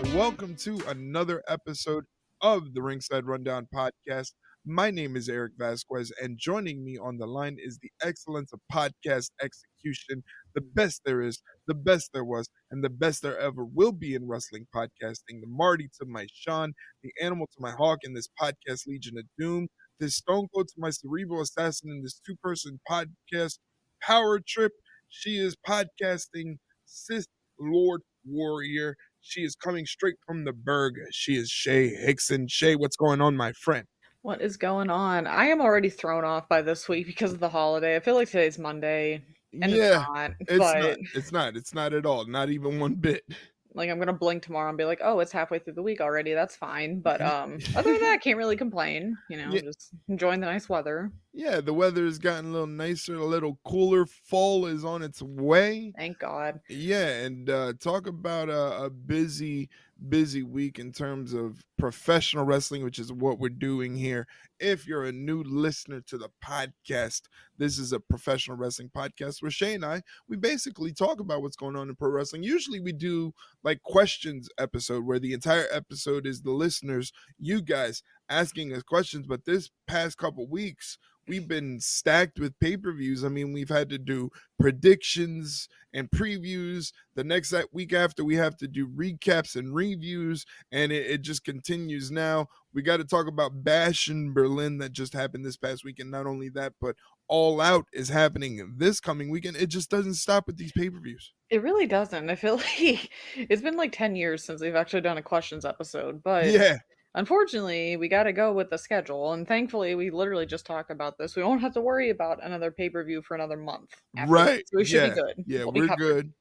Welcome to another episode of the Ringside Rundown podcast. My name is Erik Vasquez, and joining me on the line is the excellence of podcast execution, the best there is, the best there was, and the best there ever will be in wrestling podcasting. The Marty to my Sean, the Animal to my Hawk in this podcast Legion of Doom, this Stone Cold to my Cerebral Assassin in this two-person podcast power trip. She is podcasting Sith Lord Warrior. She is coming straight from the Berg. She is Shay Hickson. Shay, what's going on, my friend? What is going on? I am already thrown off by this week because of the holiday. I feel like today's Monday, and it's Yeah, not. it's But not. It's not. It's not at all. Not even one bit. like, I'm gonna blink tomorrow and be like, "Oh, it's halfway through the week already. That's fine." But other than that, can't really complain. Yeah, Just enjoying the nice weather. yeah. The weather has gotten a little nicer, a little cooler. Fall is on its way. Thank God. Yeah, and talk about a busy week in terms of professional wrestling, which is what we're doing here. If you're a new listener to the podcast, this is a professional wrestling podcast where Shay and we basically talk about what's going on in pro wrestling. Usually we do like questions episode where the entire episode is the listeners, you guys asking us questions, but this past couple weeks, we've been stacked with pay-per-views. I mean, we've had to do predictions and previews. The next week after, we have to do recaps and reviews, and it just continues now. We got to talk about Bash in Berlin that just happened this past weekend. Not only that, but All Out is happening this coming weekend. It just doesn't stop with these pay-per-views. It really doesn't. I feel like it's been like 10 years since we've actually done a questions episode, but Yeah, unfortunately, we got to go with the schedule, and thankfully, we literally just talked about this. We won't have to worry about another pay-per-view for another month after this. right. So we should be good. Yeah, We'll be we're covered. good.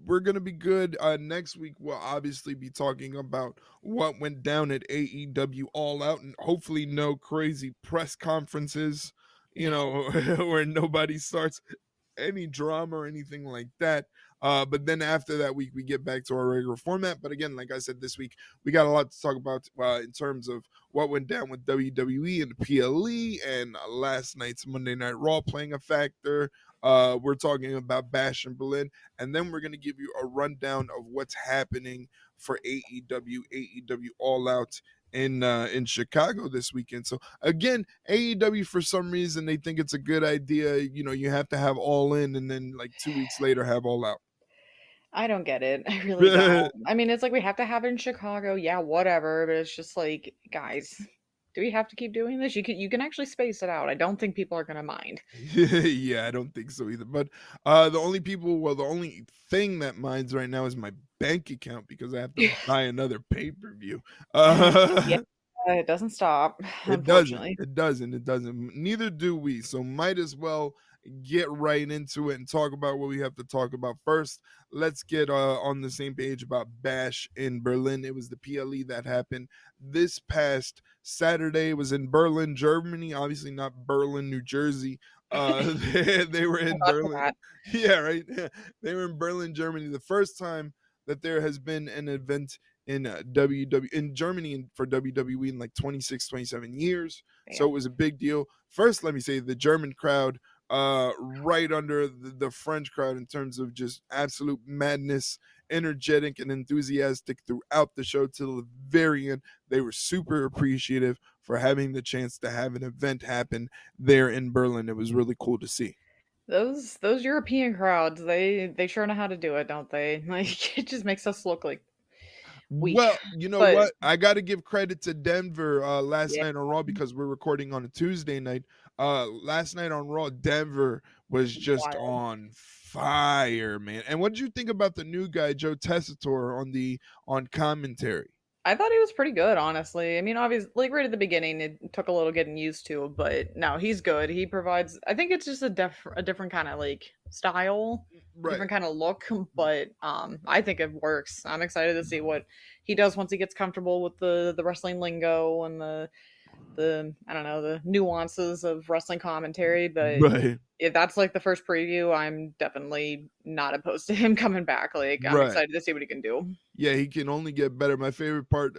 We're gonna be good. Next week we'll obviously be talking about what went down at AEW All Out, and hopefully no crazy press conferences, where nobody starts any drama or anything like that. But then after that week, we get back to our regular format. But again, like I said, this week we got a lot to talk about in terms of what went down with WWE and the PLE and last night's Monday Night Raw playing a factor. We're talking about Bash in Berlin, and then we're going to give you a rundown of what's happening for AEW All Out in Chicago this weekend. So again, AEW, for some reason they think it's a good idea. You have to have All In, and then like 2 weeks later have All Out. I don't get it. I really don't. I mean, it's like we have to have it in Chicago. Yeah, whatever. But it's just like, guys, do we have to keep doing this? You can actually space it out. I don't think people are gonna mind. Yeah, I don't think so either. But the only thing that minds right now is my bank account because I have to buy another pay-per-view. Yeah, it doesn't stop, It doesn't. unfortunately. It doesn't. It doesn't. Neither do we. So might as well get right into it and talk about what we have to talk about first. Let's get on the same page about Bash in Berlin. It was the PLE that happened this past Saturday. It was in Berlin, Germany. Obviously not Berlin, New Jersey. They were in Berlin. Yeah, right. They were in Berlin, Germany. The first time that there has been an event in in Germany for WWE in like 26, 27 years. So it was a big deal. First, let me say the German crowd right under the French crowd in terms of just absolute madness, energetic and enthusiastic throughout the show till the very end. They were super appreciative for having the chance to have an event happen there in Berlin. It was really cool to see. Those European crowds, they sure know how to do it, don't they? Like, it just makes us look like weak. Well, you know But what? I got to give credit to Denver last yeah, night on Raw because we're recording on a Tuesday night. Last night on Raw, Denver was just wild. on fire, man. And what did you think about the new guy, Joe Tessitore, on commentary? I thought he was pretty good, honestly. I mean, obviously, like right at the beginning, it took a little getting used to, but no, he's good. He provides. I think it's just a different kind of like style, Right. different kind of look, but I think it works. I'm excited to see what he does once he gets comfortable with the wrestling lingo and the I don't know, the nuances of wrestling commentary. But Right. if that's like the first preview, I'm definitely not opposed to him coming back. Like, I'm Right. excited to see what he can do. Yeah, he can only get better. My favorite part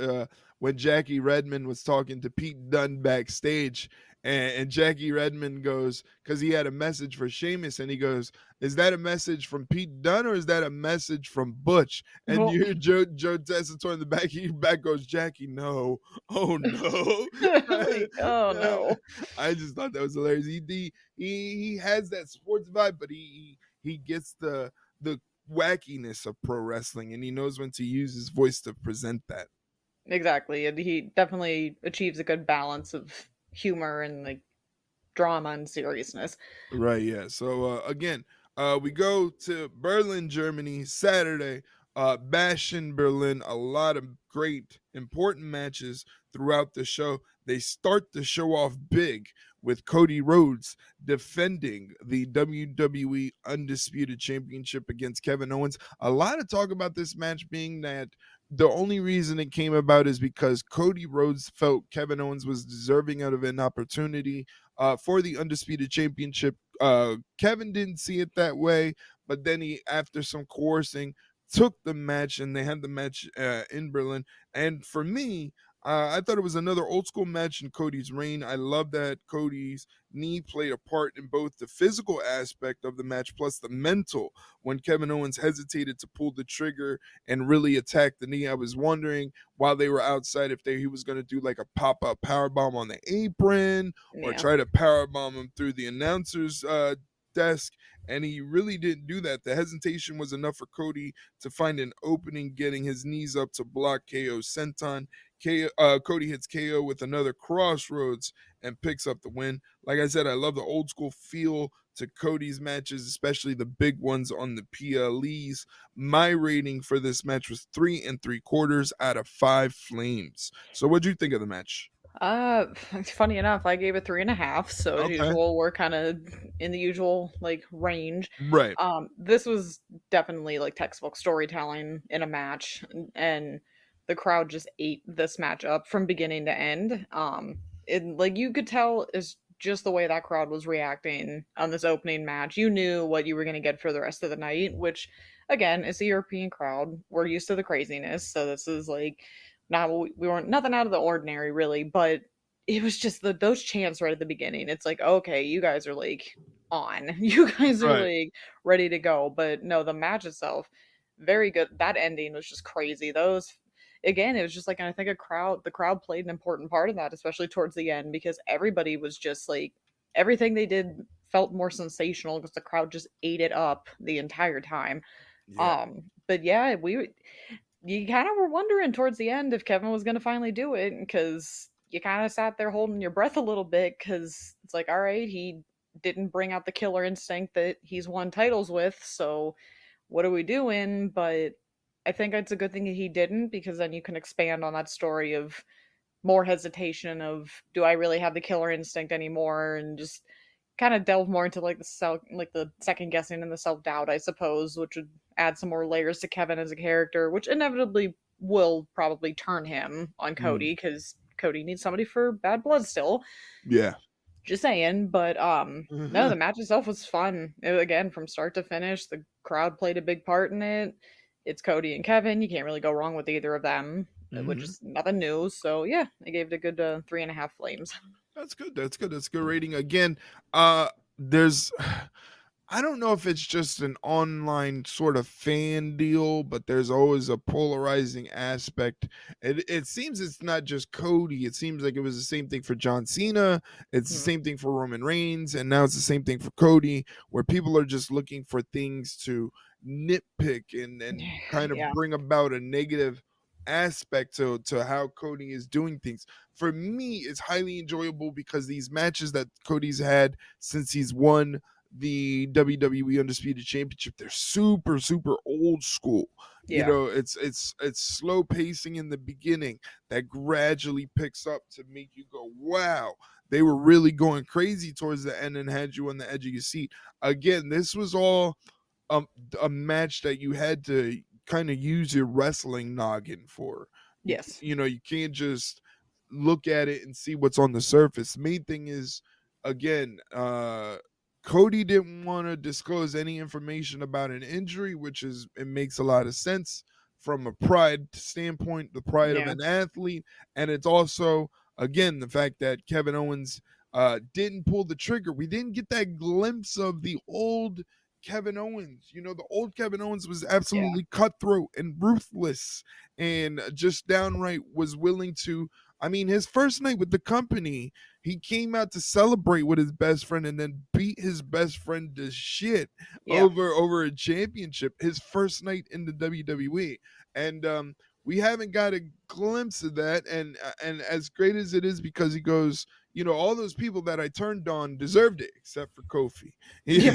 when Jackie Redmond was talking to Pete Dunne backstage, And Jackie Redmond goes, because he had a message for Sheamus, and he goes, "Is that a message from Pete Dunne or is that a message from Butch?" And Well, you hear Joe Tessitore in the back. He back goes, "Jackie, no, oh no." like, oh no. I just thought that was hilarious. He has that sports vibe, but he gets the wackiness of pro wrestling, and he knows when to use his voice to present that. Exactly. And he definitely achieves a good balance of humor and like drama and seriousness. Right, yeah. So again, we go to Berlin, Germany, Saturday. Bash in Berlin. A lot of great, important matches throughout the show. They start the show off big with Cody Rhodes defending the WWE Undisputed Championship against Kevin Owens. A lot of talk about this match being that the only reason it came about is because Cody Rhodes felt Kevin Owens was deserving out of an opportunity for the Undisputed Championship. Kevin didn't see it that way, but then he, after some coercing, took the match, and they had the match in Berlin. And for me, I thought it was another old school match in Cody's reign. I love that Cody's knee played a part in both the physical aspect of the match plus the mental. When Kevin Owens hesitated to pull the trigger and really attack the knee, I was wondering while they were outside if he was going to do like a pop up power bomb on the apron or Yeah. try to power bomb him through the announcer's desk, and he really didn't do that. The hesitation was enough for Cody to find an opening, getting his knees up to block KO's senton. Cody hits KO with another crossroads and picks up the win. Like I said, I love the old school feel to Cody's matches, especially the big ones on the PLEs. My rating for this match was 3.75 out of 5 flames. So what'd you think of the match? Funny enough, I gave it 3.5. So as Okay. usual, we're kind of in the usual like range. Right. This was definitely like textbook storytelling in a match, and the crowd just ate this match up from beginning to end. Like you could tell is just the way that crowd was reacting on this opening match. You knew what you were going to get for the rest of the night, which again, it's a European crowd. We're used to the craziness, so this is like not we weren't nothing out of the ordinary really, but it was just those chants right at the beginning. It's like, okay, you guys are like on. You guys are Right. like ready to go. But no, the match itself, very good. That ending was just crazy. Those again, it was just like I think the crowd played an important part of that, especially towards the end, because everybody was just like everything they did felt more sensational because the crowd just ate it up the entire time. Yeah. But yeah, we you kind of were wondering towards the end if Kevin was going to finally do it because you kind of sat there holding your breath a little bit because it's like, all right, he didn't bring out the killer instinct that he's won titles with, so what are we doing? But I think it's a good thing that he didn't because then you can expand on that story of more hesitation of do I really have the killer instinct anymore and just kind of delve more into like the second guessing and the self doubt, I suppose, which would add some more layers to Kevin as a character, which inevitably will probably turn him on Mm. Cody because Cody needs somebody for bad blood still. Yeah. Just saying, but no, the match itself was fun. Again, from start to finish, the crowd played a big part in it. It's Cody and Kevin. You can't really go wrong with either of them, which Mhm. is nothing new. So yeah, I gave it a good 3.5 flames. That's good. That's good. That's a good rating. Again, there's I don't know if it's just an online sort of fan deal, but there's always a polarizing aspect. It seems it's not just Cody. It seems like it was the same thing for John Cena. It's the Hmm. same thing for Roman Reigns, and now it's the same thing for Cody, where people are just looking for things to nitpick and kind of Yeah. bring about a negative aspect to how Cody is doing things. For me, it's highly enjoyable because these matches that Cody's had since he's won the WWE Undisputed Championship, they're super old school. You Yeah. know, it's slow pacing in the beginning that gradually picks up to make you go, wow. They were really going crazy towards the end and had you on the edge of your seat. Again, this was all um, a match that you had to kind of use your wrestling noggin for. Yes. You know, you can't just look at it and see what's on the surface. The main thing is, again, Cody didn't want to disclose any information about an injury, which is it makes a lot of sense from a pride standpoint, the pride of Yeah. an athlete, and it's also again the fact that Kevin Owens didn't pull the trigger. We didn't get that glimpse of the old Kevin Owens. You know, the old Kevin Owens was Yeah. absolutely cutthroat and ruthless and just downright was willing to. I mean, his first night with the company, he came out to celebrate with his best friend and then beat his best friend to shit Yeah. over a championship. His first night in the WWE, and we haven't got a glimpse of that. And as great as it is, because he goes, you know, all those people that I turned on deserved it, except for Kofi. Yeah.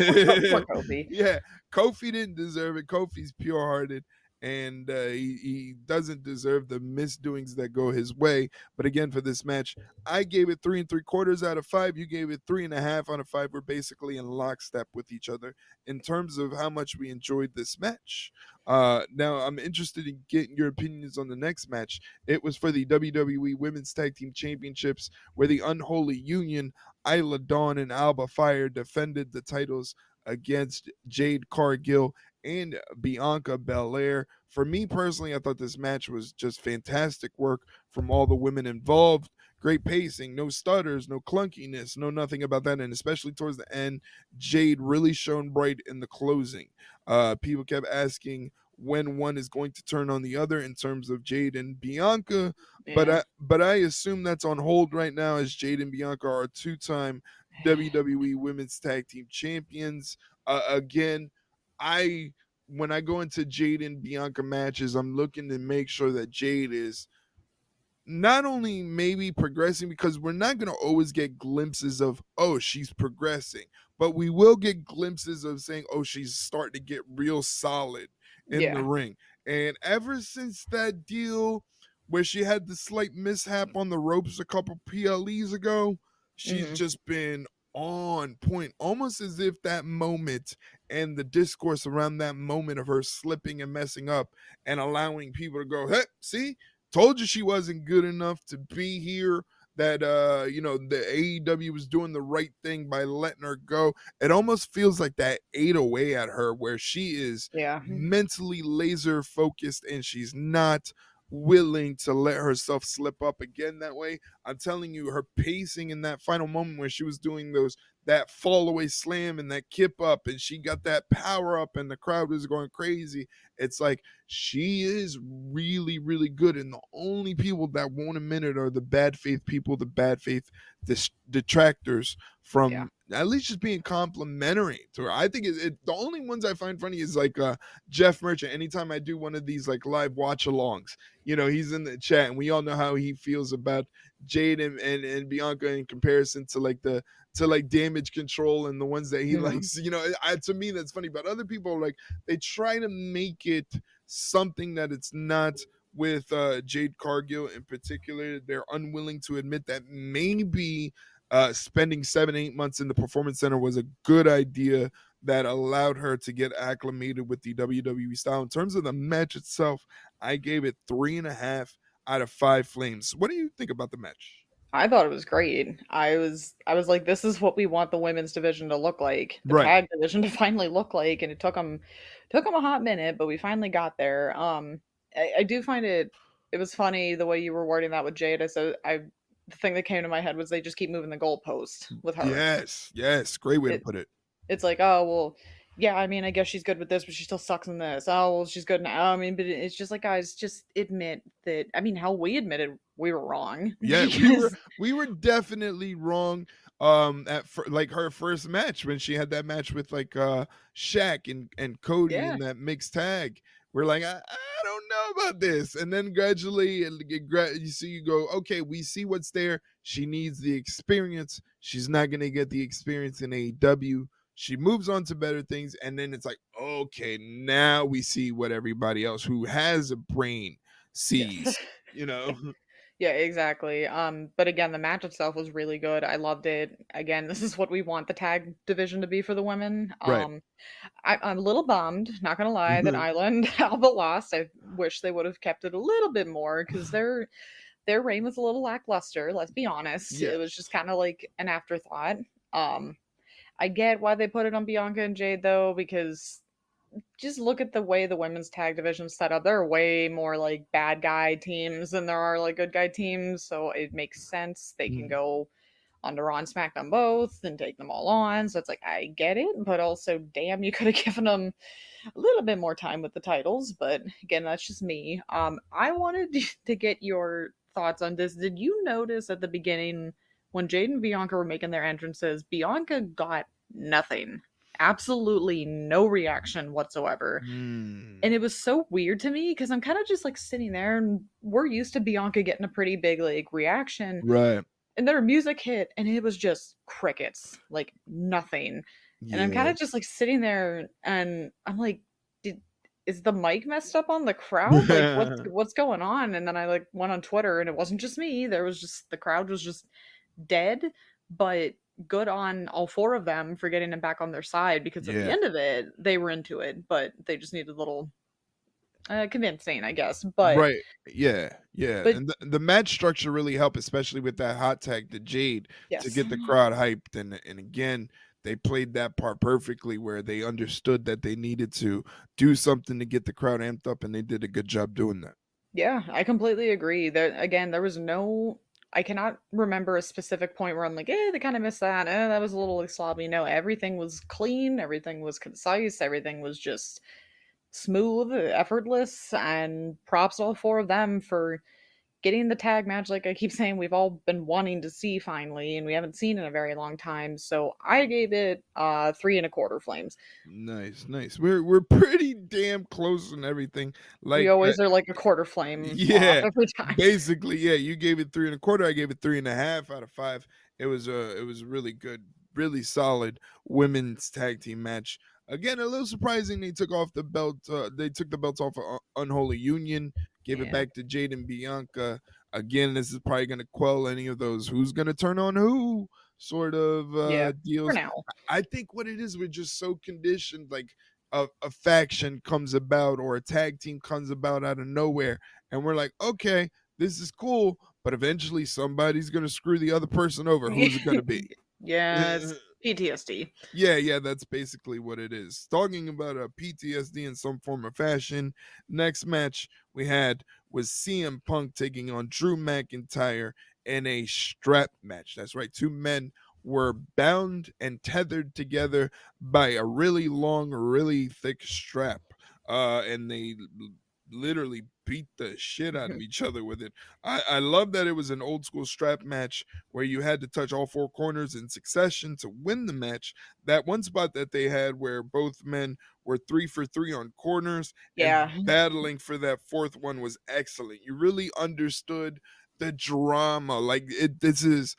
Poor Kofi. Yeah, Kofi didn't deserve it. Kofi's pure hearted, and he doesn't deserve the misdoings that go his way. But again, for this match, I gave it 3 3/4 out of 5. You gave it 3.5 out of 5. We're basically in lockstep with each other in terms of how much we enjoyed this match. Now, I'm interested in getting your opinions on the next match. It was for the WWE Women's Tag Team Championships, where the Unholy Union, Isla Dawn and Alba Fire, defended the titles against Jade Cargill and Bianca Belair. For me personally, I thought this match was just fantastic work from all the women involved. Great pacing, no stutters, no clunkiness, no nothing about that. And especially towards the end, Jade really shone bright in the closing. People kept asking when one is going to turn on the other in terms of Jade and Bianca, Yeah. but I assume that's on hold right now, as Jade and Bianca are two-time WWE Women's Tag Team Champions. Again, I when I go into Jade and Bianca matches, I'm looking to make sure that Jade is not only maybe progressing, because we're not going to always get glimpses of, oh, she's progressing, but we will get glimpses of saying, oh, she's starting to get real solid in the Yeah. ring. And ever since that deal where she had the slight mishap on the ropes a couple PLEs ago, she's Hmm. just been on point, almost as if that moment and the discourse around that moment of her slipping and messing up and allowing people to go, hey, see, told you she wasn't good enough to be here, that you know, the AEW was doing the right thing by letting her go. It almost feels like that ate away at her, where she is Yeah. mentally laser focused and she's not willing to let herself slip up again that way. I'm telling you, her pacing in that final moment where she was doing those, that fall away slam and that kip up, and she got that power up and the crowd was going crazy. It's like she is really, really good. And the only people that won't admit it are the bad faith people, the bad faith detractors Yeah. from at least just being complimentary to her. I think the only ones I find funny is like Jeff Merchant. Anytime I do one of these like live watch alongs, you know, he's in the chat and we all know how he feels about Jade and Bianca in comparison to like the to like Damage Control and the ones that he Hmm. likes. You know, to me that's funny. But other people, like, they try to make it something that it's not. With Jade Cargill in particular, they're unwilling to admit that maybe spending 7 8 months in the Performance Center was a good idea that allowed her to get acclimated with the WWE style. In terms of the match itself, I gave it 3.5 out of 5 flames. What do you think about the match? I thought it was great. I was like, this is what we want the women's division to look like, the Right. tag division to finally look like, and it took them a hot minute, but we finally got there. I do find it was funny the way you were wording that with Jada. So the thing that came to my head was they just keep moving the goalpost with her. Yes, yes, great way to It put it. it's like, oh well, yeah, I mean, I guess she's good with this, but she still sucks in this. Oh well, she's good now. I mean, but it's just like, guys, just admit that. I mean, hell, we admitted we were wrong Yeah, because we were definitely wrong. Like her first match when she had that match with like Shaq and Cody yeah, in that mixed tag. We're like, I don't know about this, and then gradually you see, you go, okay, we see what's there. She needs the experience. She's not gonna get the experience in AEW. She moves on to better things, and then it's like, okay, now we see what everybody else who has a brain yes. sees. You know, Yeah, exactly. But again, the match itself was really good. I loved it. Again, this is what we want the tag division to be for the women. right. I'm a little bummed, not gonna lie, that Island Alba lost. I wish they would have kept it a little bit more because their reign was a little lackluster. Let's be honest. It was just Yes. kind of like an afterthought. Um, I get why they put it on Bianca and Jade though, because just look at the way the women's tag division's set up. There are way more like bad guy teams than there are like good guy teams, so it makes sense they can Mm. go on Raw and SmackDown both and take them all on. So it's like, I get it, but also, damn, you could have given them a little bit more time with the titles. But again, that's just me. I wanted to get your thoughts on this. Did you notice at the beginning when Jade and Bianca were making their entrances, Bianca got nothing? Absolutely no reaction whatsoever. Mm. And it was so weird to me because I'm kind of just like sitting there and we're used to Bianca getting a pretty big like reaction. Right. And then her music hit and it was just crickets, like nothing. And I'm kind Yeah. of just like sitting there and I'm like, did is the mic messed up on the crowd? Like what's going on? And then I like went on Twitter and it wasn't just me. There was just the crowd was just dead, but good on all four of them for getting them back on their side because at the Yeah. end of it, they were into it, but they just needed a little convincing, I guess. But Right. Yeah. Yeah. but And the match structure really helped, especially with that hot tag to Jade to yes. get the crowd hyped. And again, they played that part perfectly where they understood that they needed to do something to get the crowd amped up, and they did a good job doing that. Yeah, I completely agree. There again, there was no I cannot remember a specific point where I'm like, they kind of missed that. That was a little like sloppy. No, everything was clean, everything was concise, everything was just smooth, effortless, and props to all four of them for getting the tag match like I keep saying we've all been wanting to see finally and we haven't seen in a very long time. So I gave it 3 1/4 flames. Nice, nice. We're pretty damn close and everything. We Like, always are like a quarter flame off yeah, every time. basically, yeah. You gave it 3 1/4. I gave it 3.5 out of 5. It was really good, really solid women's tag team match. Again, a little surprising they took off the belt. They took the belts off of Unholy Union, gave it Yeah. back to Jade and Bianca. Again, this is probably going to quell any of those who's going to turn on who sort of Yeah. For deals. now. I think what it is, we're just so conditioned, like a faction comes about or a tag team comes about out of nowhere, and we're like, okay, this is cool, but eventually somebody's gonna screw the other person over. Who's it gonna be? Yeah, it's PTSD. Yeah, yeah, that's basically what it is. Talking about a PTSD in some form or fashion. Next match we had was CM Punk taking on Drew McIntyre in a strap match. That's right, two men were bound and tethered together by a really long, really thick strap. And they literally beat the shit out of each other with it. I love that it was an old school strap match where you had to touch all four corners in succession to win the match. That one spot that they had where both men were 3 for 3 on corners and Yeah. battling for that fourth one was excellent. You really understood the drama. Like this was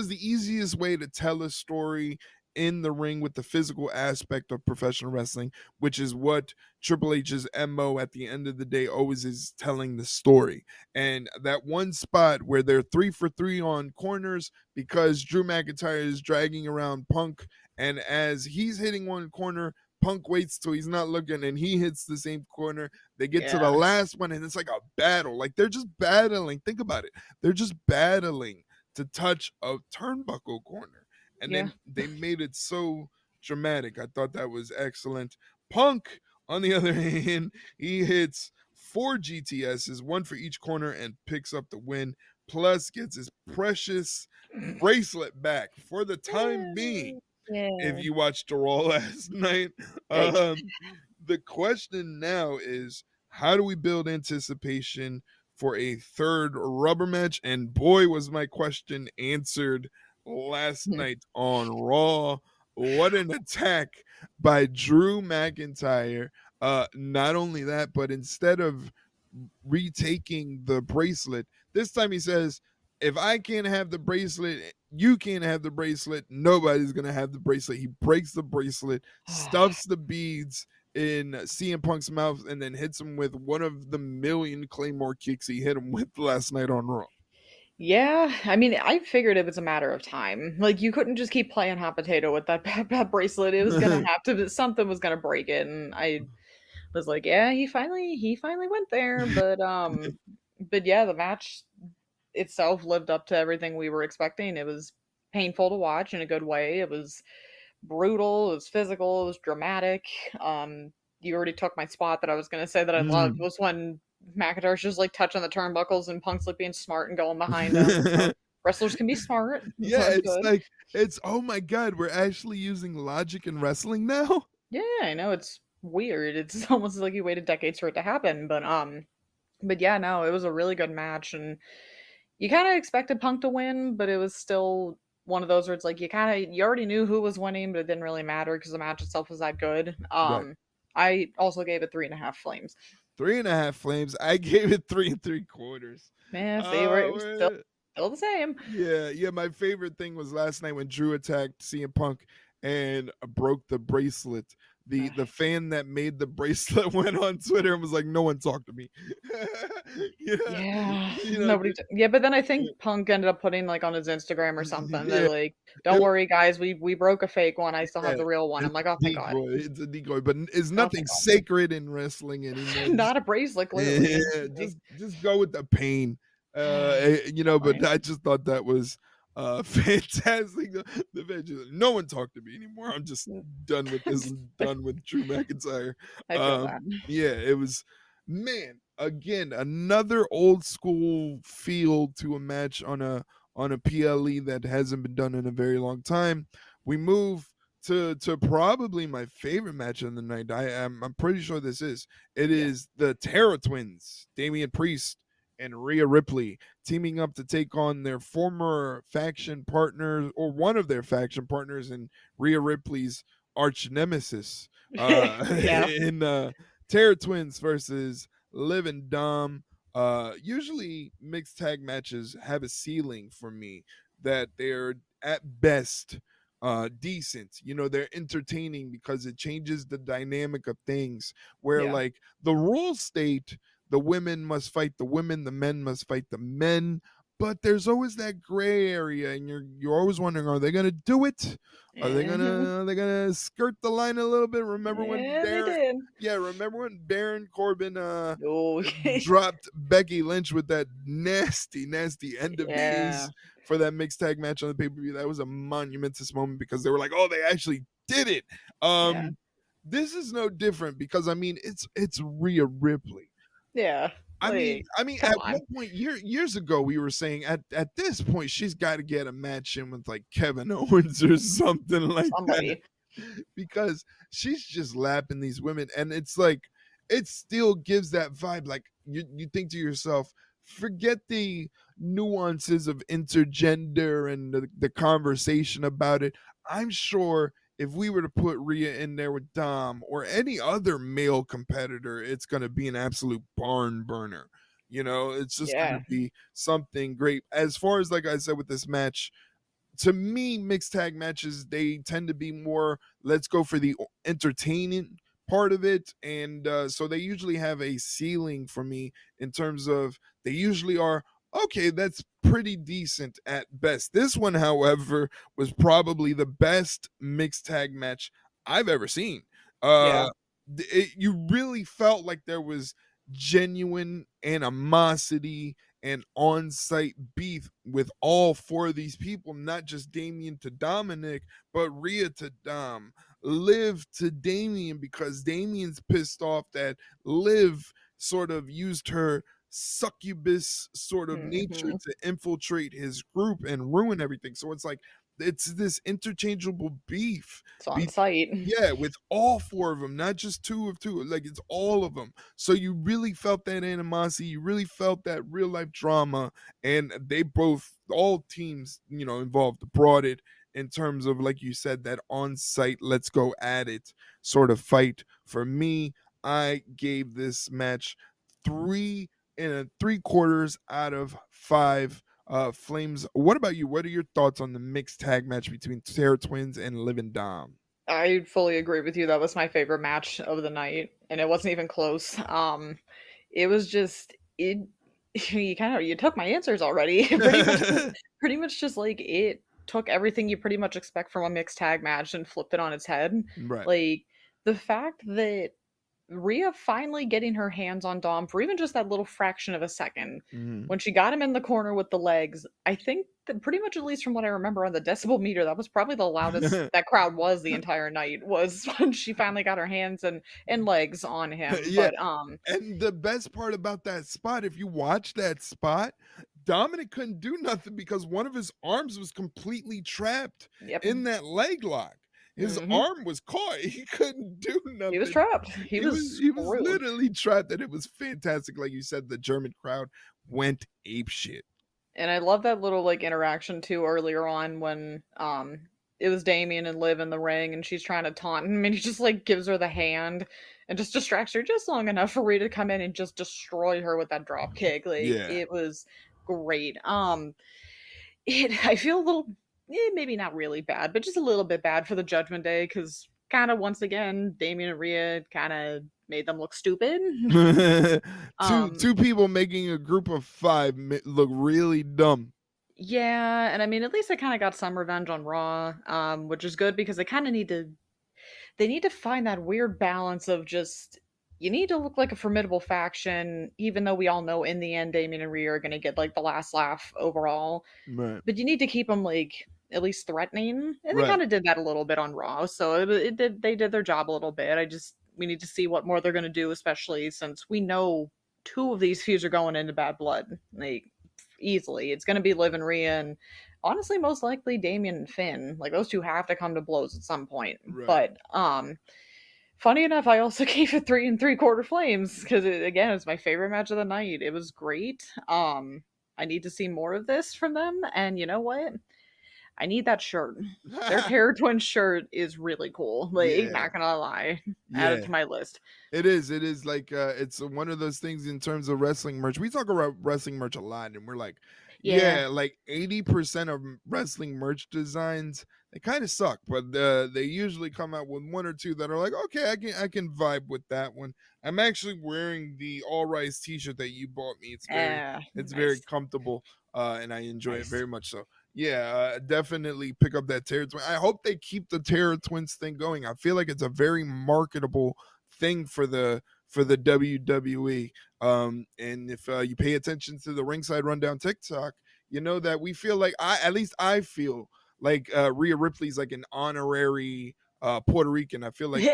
the easiest way to tell a story in the ring with the physical aspect of professional wrestling, which is what Triple H's MO at the end of the day always is, telling the story. And that one spot where they're 3 for 3 on corners because Drew McIntyre is dragging around Punk, and as he's hitting one corner, Punk waits till he's not looking and he hits the same corner. They get to the Yeah. last one and it's like a battle. Like they're just battling. Think about it. They're just battling to touch a turnbuckle corner. And Yeah. they made it so dramatic. I thought that was excellent. Punk, on the other hand, he hits 4 GTSs, one for each corner, and picks up the win. Plus, gets his precious bracelet back for the time being. If Yeah. you watched the Raw last night, Yikes. the question now is, how do we build anticipation for a third rubber match? And boy, was my question answered last night on Raw. What an attack by Drew McIntyre. Not only that, but instead of retaking the bracelet, this time he says, if I can't have the bracelet, you can't have the bracelet, nobody's going to have the bracelet. He breaks the bracelet, stuffs the beads in CM Punk's mouth, and then hits him with one of the million Claymore kicks he hit him with last night on Raw. Yeah, I mean, I figured it was a matter of time. Like, you couldn't just keep playing hot potato with that bracelet. It was gonna have to, something was gonna break it, and I was like, yeah, he finally went there, but yeah, the match itself lived up to everything we were expecting. It was painful to watch in a good way. It was brutal, it was physical, it was dramatic. You already took my spot that I was gonna say that I loved was when McIntyre's just like touching the turnbuckles and Punk's like being smart and going behind him. So Wrestlers can be smart. Yeah, That's it's good. like it's oh my god, we're actually using logic in wrestling now. Yeah, I know it's weird. It's almost like you waited decades for it to happen, but yeah, no, it was a really good match, and you kind of expected Punk to win, but it was still one of those where it's like you already knew who was winning, but it didn't really matter because the match itself was that good. Right. I also gave it 3.5 flames. 3.5 flames. I gave it 3 3/4. Yeah, see, we're still Uh, still the same. yeah. My favorite thing was last night when Drew attacked CM Punk and broke the bracelet. The fan that made the bracelet went on Twitter and was like, "No one talked to me." yeah, Yeah, you know, nobody. Yeah, but then I think Punk ended up putting like on his Instagram or something that yeah. like, "Don't worry, guys, we broke a fake one. I still have Yeah, the real one." I'm it's like, a "Oh, thank God." decoy. It's a decoy, but it's Oh, nothing thank God. sacred in wrestling anymore. Not a bracelet, clearly. Yeah, Like, just go with the pain. But fine. I just thought that was fantastic. The veggie, no one talked to me anymore. I'm just done with this. I'm done with Drew McIntyre. I feel that. Yeah, it was man, again, another old school feel to a match on a PLE that hasn't been done in a very long time. We move to probably my favorite match of the night. I'm pretty sure this is. It Yeah, is the Terra Twins, Damian Priest and Rhea Ripley, teaming up to take on their former faction partners, or one of their faction partners, and Rhea Ripley's arch nemesis. yeah, In Terra Twins versus Liv and Dom. Usually mixed tag matches have a ceiling for me that they're at best decent. They're entertaining because it changes the dynamic of things. Where yeah, like the rules state the women must fight the women, the men must fight the men. But there's always that gray area, and you're always wondering, are they gonna do it? yeah. Are they gonna skirt the line a little bit? Yeah, they did. Remember when Baron Corbin Oh, dropped Becky Lynch with that nasty end of yeah, days for that mixed tag match on the pay-per-view? That was a monumentous moment because they were like, oh, they actually did it. yeah, This is no different because I mean it's Rhea Ripley. yeah. Like, I mean, come at on, one point years ago, we were saying at this point she's got to get a match in with like Kevin Owens or something like that somebody. because she's just lapping these women, and it's like it still gives that vibe. Like you think to yourself, forget the nuances of intergender and the conversation about it. I'm sure if we were to put Rhea in there with Dom or any other male competitor, it's going to be an absolute barn burner. It's just going Yeah, to be something great. As far as, like I said, with this match, to me, mixed tag matches, they tend to be more, let's go for the entertaining part of it. And so they usually have a ceiling for me in terms of they usually are, okay, that's pretty decent at best. This one, however, was probably the best mixed tag match I've ever seen. yeah, You really felt like there was genuine animosity and on-site beef with all four of these people, not just Damien to Dominic, but Rhea to Dom, Liv to Damien, because Damien's pissed off that Liv sort of used her succubus sort of nature hmm, to infiltrate his group and ruin everything. So it's like it's this interchangeable beef. it's on site. Yeah, with all four of them, not just two of two, like it's all of them. So you really felt that animosity, you really felt that real life drama, and they both, all teams, involved, brought it in terms of, like you said, that on site, let's go at it sort of fight. For me, I gave this match 3 3/4 out of 5 Flames. What about you? What are your thoughts on the mixed tag match between Terra Twins and Liv and Dom? I fully agree with you. That was my favorite match of the night, and it wasn't even close. It was just it. You took my answers already. Pretty much just like it took everything you pretty much expect from a mixed tag match and flipped it on its head. Right. Like the fact that Rhea finally getting her hands on Dom for even just that little fraction of a second. Mhm. When she got him in the corner with the legs, I think that pretty much, at least from what I remember on the decibel meter, that was probably the loudest that crowd was the entire night, was when she finally got her hands and legs on him. Yeah, But and the best part about that spot, if you watch that spot, Dominic couldn't do nothing because one of his arms was completely trapped Yep. in that leg lock. His Hmm. arm was caught. He couldn't do He was nothing. trapped. He He was was he was screwed. literally trapped, and it was fantastic. Like you said, the German crowd went ape shit. And I love that little like interaction too earlier on when it was Damien and Liv in the ring and she's trying to taunt him and he just like gives her the hand and just distracts her just long enough for Rhea to come in and just destroy her with that drop kick. Like Yeah. it was great. I feel a little maybe not really bad, but just a little bit bad for the Judgment Day because kind of once again Damien and Rhea kind of made them look stupid. Two people making a group of 5 look really dumb. Yeah, and I mean, at least they kind of got some revenge on Raw, which is good because they kind of need to find that weird balance of just you need to look like a formidable faction, even though we all know in the end Damien and Rhea are going to get like the last laugh overall. Right. But you need to keep them like at least threatening, and they Right. kind of did that a little bit on Raw, so it did they did their job a little bit. We need to see what more they're going to do, especially since we know two of these feuds are going into Bad Blood. Like easily. It's going to be Liv and Rhea, and honestly, most likely Damien and Finn. Like those two have to come to blows at some point. Right. But funny enough, I also gave it 3 3/4 flames because again, it's my favorite match of the night. It was great. I need to see more of this from them, and you know what? I need that shirt. Their Terror Twins shirt is really cool. Like, Yeah. not gonna lie. Yeah. Add it to my list. It is like it's one of those things in terms of wrestling merch. We talk about wrestling merch a lot, and we're like, yeah, like 80% of wrestling merch designs they kind of suck, but they usually come out with 1 or 2 that are like, okay, I can vibe with that one. I'm actually wearing the All Rise T-shirt that you bought me. It's very Nice. comfortable, and I enjoy it Nice. very much. So yeah, definitely pick up that Terror Twin. I hope they keep the Terror Twins thing going. I feel like it's a very marketable thing for the WWE. And if you pay attention to the Ringside Rundown TikTok, you know that we feel like I feel like Rhea Ripley's like an honorary Puerto Rican. I feel like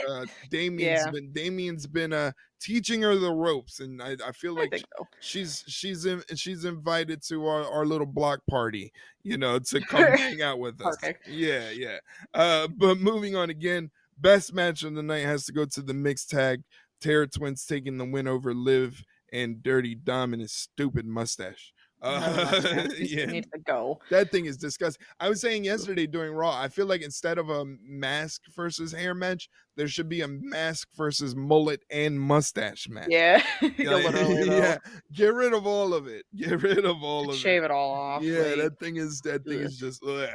Damien's Yeah. been teaching her the ropes, and I feel I like think so. she's invited to our little block party, to come hang out with us. Perfect. Yeah. But moving on again, best match of the night has to go to the mixed tag. Terror Twins taking the win over Liv and Dirty Dom and his stupid mustache. Yeah, Needs to go. that thing is disgusting. I was saying yesterday during Raw, I feel like instead of a mask versus hair match, there should be a mask versus mullet and mustache match. Yeah, literally. Yeah, get rid of all of it. Get rid of all of Shave it. it all off. Yeah, like, that thing is just. Ugh.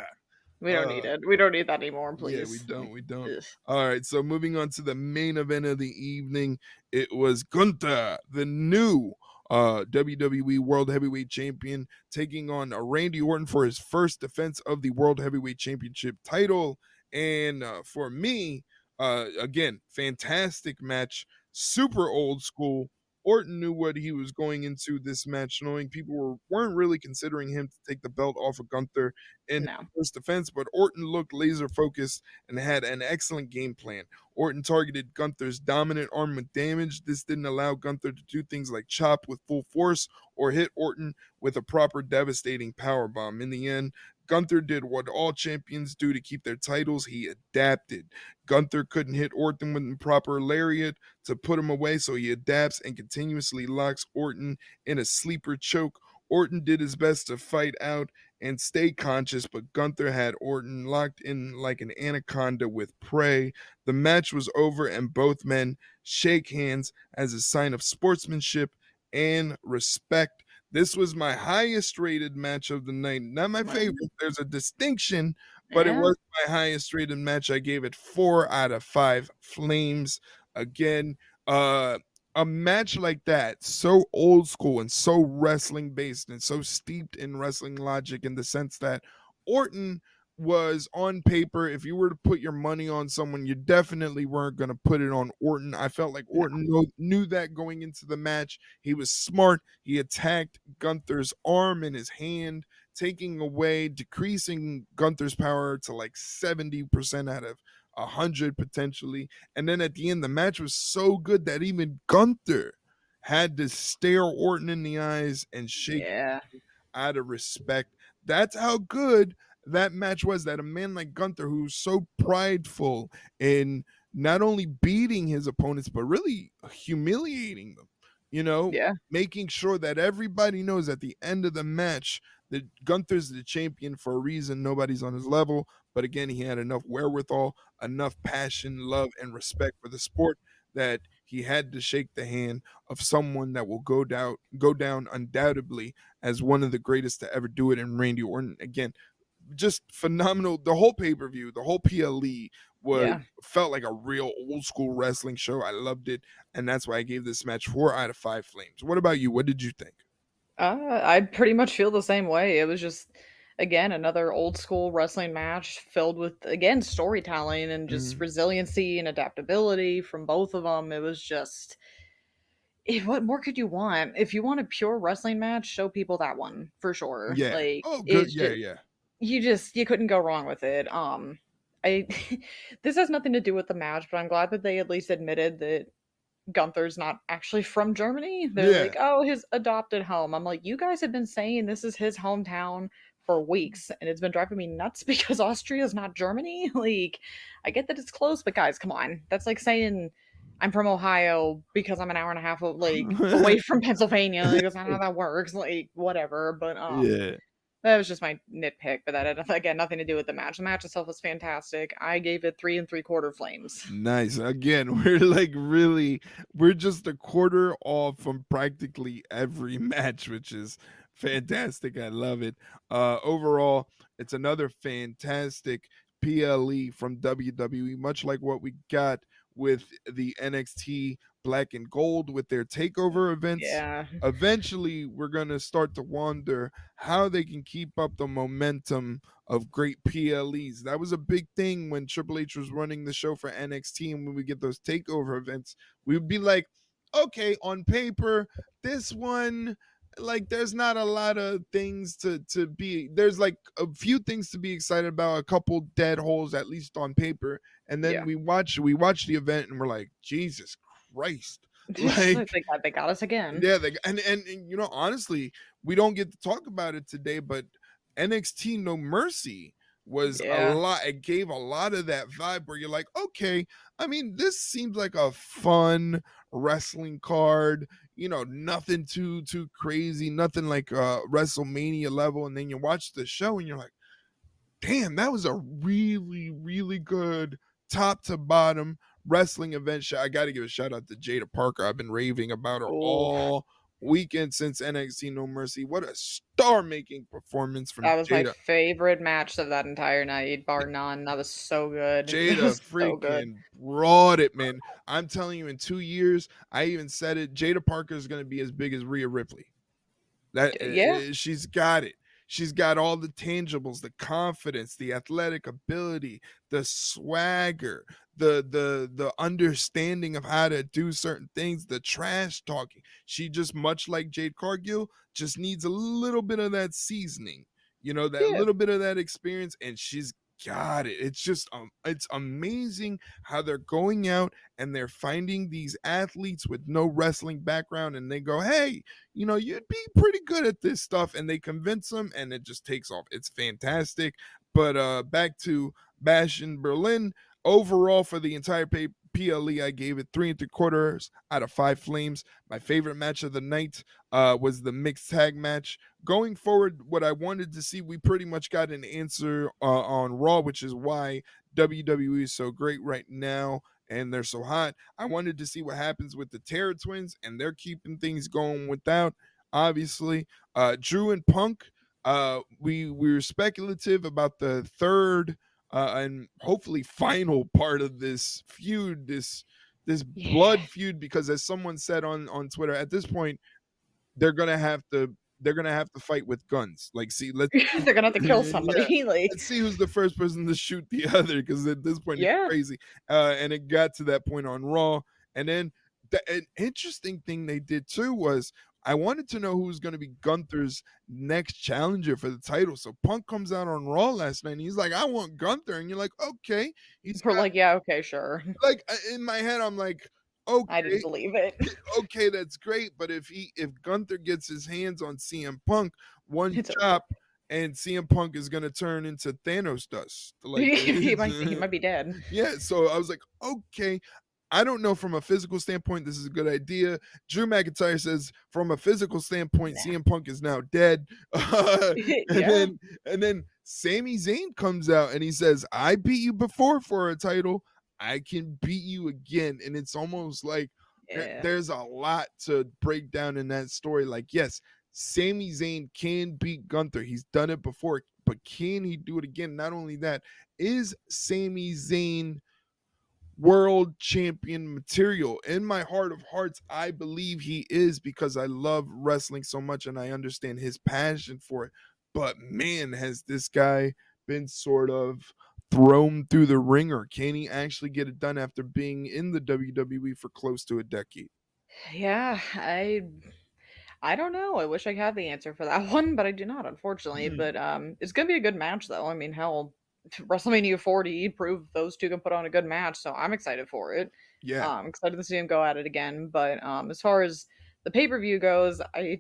we don't need it. We don't need that anymore, please. Yeah, we don't. Ugh. All right, so moving on to the main event of the evening, it was Gunther, the new WWE World Heavyweight Champion, taking on Randy Orton for his first defense of the World Heavyweight Championship title. And for me, again, fantastic match, super old school. Orton knew what he was going into this match, knowing people weren't really considering him to take the belt off of Gunther in No. first defense, but Orton looked laser focused and had an excellent game plan. Orton targeted Gunther's dominant arm with damage. This didn't allow Gunther to do things like chop with full force or hit Orton with a proper devastating powerbomb. In the end, Gunther did what all champions do to keep their titles. He adapted. Gunther couldn't hit Orton with the proper lariat to put him away, so he adapts and continuously locks Orton in a sleeper choke. Orton did his best to fight out and stay conscious, but Gunther had Orton locked in like an anaconda with prey. The match was over, and both men shake hands as a sign of sportsmanship and respect. This was my highest rated match of the night. Not my favorite. There's a distinction, but it was my highest rated match. I gave it 4 out of 5 flames. Again, a match like that, so old school and so wrestling based and so steeped in wrestling logic, in the sense that Orton was on paper, if you were to put your money on someone, you definitely weren't going to put it on Orton. I felt like Orton knew that going into the match. He was smart. He attacked Gunther's arm in his hand, taking away, decreasing Gunther's power to like 70% out of 100 potentially. And then at the end, the match was so good that even Gunther had to stare Orton in the eyes and shake. Yeah. out of respect. That's how good that match was. That a man like Gunther, who's so prideful in not only beating his opponents, but really humiliating them, Yeah. making sure that everybody knows at the end of the match that Gunther's the champion for a reason. Nobody's on his level. But again, he had enough wherewithal, enough passion, love, and respect for the sport that he had to shake the hand of someone that will go down undoubtedly as one of the greatest to ever do it in Randy Orton. Again, just phenomenal. The whole pay-per-view, the whole PLE was Yeah. felt like a real old school wrestling show. I loved it, and that's why I gave this match 4 out of 5 flames. What about you? What did you think? I pretty much feel the same way. It was just, again, another old school wrestling match filled with, again, storytelling and just Mhm. resiliency and adaptability from both of them. It was just, what more could you want? If you want a pure wrestling match, show people that one for sure. Yeah. Like, Oh, good. it's Yeah, just, yeah. you couldn't go wrong with it. I, this has nothing to do with the match, but I'm glad that they at least admitted that Gunther's not actually from Germany. They're Yeah. like, "Oh, his adopted home." I'm like, "You guys have been saying this is his hometown for weeks, and it's been driving me nuts because Austria is not Germany." Like, I get that it's close, but guys, come on. That's like saying I'm from Ohio because I'm an hour and a half like away from Pennsylvania. Like, that's not how that works. Like, whatever. But Yeah. that was just my nitpick, but that had again nothing to do with the match. The match itself was fantastic. I gave it 3 3/4 flames. Nice. Again, we're like really, we're just a quarter off from practically every match, which is fantastic. I love it. Overall, it's another fantastic PLE from WWE, much like what we got with the NXT Black and Gold with their takeover events. Yeah. Eventually, we're going to start to wonder how they can keep up the momentum of great PLEs. That was a big thing when Triple H was running the show for NXT, and when we get those takeover events, we would be like, okay, on paper, this one, like, there's not a lot of things to be. There's like a few things to be excited about, a couple dead holes at least on paper, and then Yeah. we watch the event, and we're like, Jesus Christ, like. They got us again. Yeah, and honestly, we don't get to talk about it today, but NXT No Mercy was a Yeah. lot. It gave a lot of that vibe where you're like, okay, I mean, this seems like a fun wrestling card. Nothing too crazy, nothing like WrestleMania level. And then you watch the show and you're like, damn, that was a really, really good top to bottom wrestling event. I got to give a shout out to Jada Parker. I've been raving about her Oh, all weekend since NXT No Mercy. What a star making performance from that was my Jada. favorite match of that entire night, bar none. That was so good. It Jada was so good. freaking brought it, man. I'm telling you, in 2 years, I even said it. Jada Parker is going to be as big as Rhea Ripley. That Yeah. she's got it. She's got all the tangibles, the confidence, the athletic ability, the swagger, the understanding of how to do certain things, the trash talking. She just, much like Jade Cargill, just needs a little bit of that seasoning, that Yeah. little bit of that experience, and she's got it. It's just it's amazing how they're going out and they're finding these athletes with no wrestling background, and they go, hey, you'd be pretty good at this stuff, and they convince them, and it just takes off. It's fantastic. But back to Bash in Berlin. Overall, for the entire PLE, I gave it 3 3/4 out of 5 flames. My favorite match of the night was the mixed tag match. Going forward, what I wanted to see, we pretty much got an answer on Raw, which is why WWE is so great right now and they're so hot. I wanted to see what happens with the Terror Twins, and they're keeping things going without, obviously. Drew and Punk, we were speculative about the third and hopefully final part of this feud, this Yeah. blood feud, because as someone said on Twitter, at this point, they're gonna have to fight with guns. Like, see, let's see, They're gonna have to kill yeah, somebody. Like, let's see who's the first person to shoot the other. Because at this point, it's yeah. crazy. And it got to that point on Raw, and then an interesting thing they did too was, I wanted to know who was going to be Gunther's next challenger for the title. So Punk comes out on Raw last night, and he's like, "I want Gunther," and you're like, "Okay." He's We're got, like, yeah, okay, sure. like, in my head, I'm like, I didn't "Okay, believe it. okay, that's great, but if Gunther gets his hands on CM Punk, one It's over. chop and CM Punk is gonna turn into Thanos dust. Like, He might be dead. yeah. So I was like, okay. I don't know from a physical standpoint, this is a good idea. Drew McIntyre says, from a physical standpoint, Nah. CM Punk is now dead. and Yeah. then Sami Zayn comes out and he says, I beat you before for a title. I can beat you again. And it's almost like Yeah. there's a lot to break down in that story. Like, yes, Sami Zayn can beat Gunther. He's done it before, but can he do it again? Not only that, is Sami Zayn world champion material? In my heart of hearts, I believe he is, because I love wrestling so much and I understand his passion for it. But man, has this guy been sort of thrown through the ringer? Can he actually get it done after being in the WWE for close to a decade? Yeah, I don't know. I wish I had the answer for that one, but I do not, unfortunately. Hmm. But it's gonna be a good match, though. I mean, hell, WrestleMania 40 proved those two can put on a good match, so I'm excited for it. Yeah. Excited to see them go at it again. But as far as the pay per view goes, I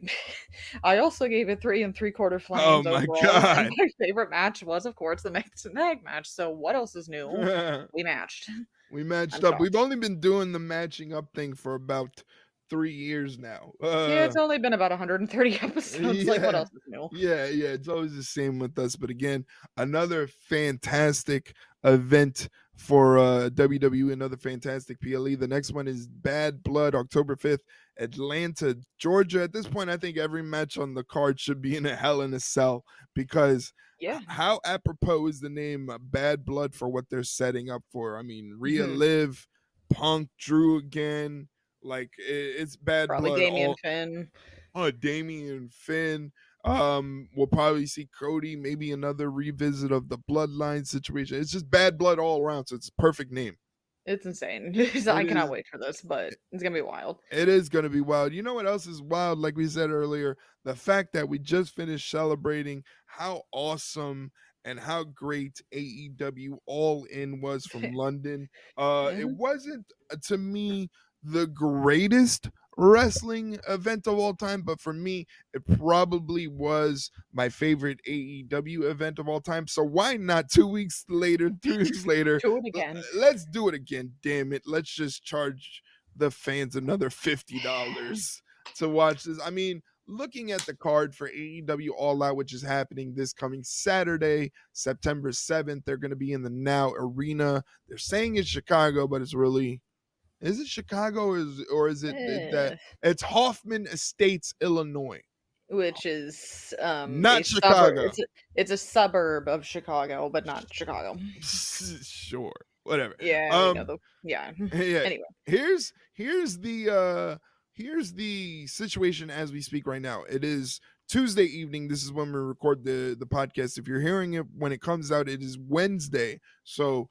I also gave it 3 3/4 Oh flames my overall, and God. my favorite match was, of course, the mix and tag match. So what else is new? We matched. We matched I'm up. We've shocked. only been doing the matching up thing for about 3 years now. Yeah, it's only been about 130 episodes. Like, what Yeah. else is new? Yeah. It's always the same with us. But again, another fantastic event for WWE, another fantastic PLE. The next one is Bad Blood, October 5th, Atlanta, Georgia. At this point, I think every match on the card should be in a Hell in a Cell, because Yeah. how apropos is the name Bad Blood for what they're setting up for? I mean, Rhea Mhm. Liv, Punk, Drew again. Like, it's Bad Probably Blood Damian all. Finn. Damian Finn. We'll probably see Cody, maybe another revisit of the bloodline situation. It's just Bad Blood all around, so it's a perfect name. It's insane. It I cannot is wait for this, but it's gonna be wild. it is going to be wild. You know what else is wild? Like we said earlier, the fact that we just finished celebrating how awesome and how great AEW All In was from London. It Mhm. wasn't, to me, the greatest wrestling event of all time, but for me, it probably was my favorite AEW event of all time. So why not 2 weeks later, 3 weeks later, Do it again. let's do it again, damn it. Let's just charge the fans another $50 to watch this. I mean, looking at the card for AEW All Out, which is happening this coming Saturday, September 7th, they're going to be in the Now Arena. They're saying it's Chicago, but it's really, is it Chicago, or is it that Eh, it's Hoffman Estates, Illinois, which is a not suburb. Chicago? It's a suburb of Chicago, but not Chicago. Sure, whatever. Yeah, we know Um, the yeah. yeah, Anyway. here's the situation as we speak right now. It is Tuesday evening. This is when we record the podcast. If you're hearing it when it comes out, it is Wednesday. So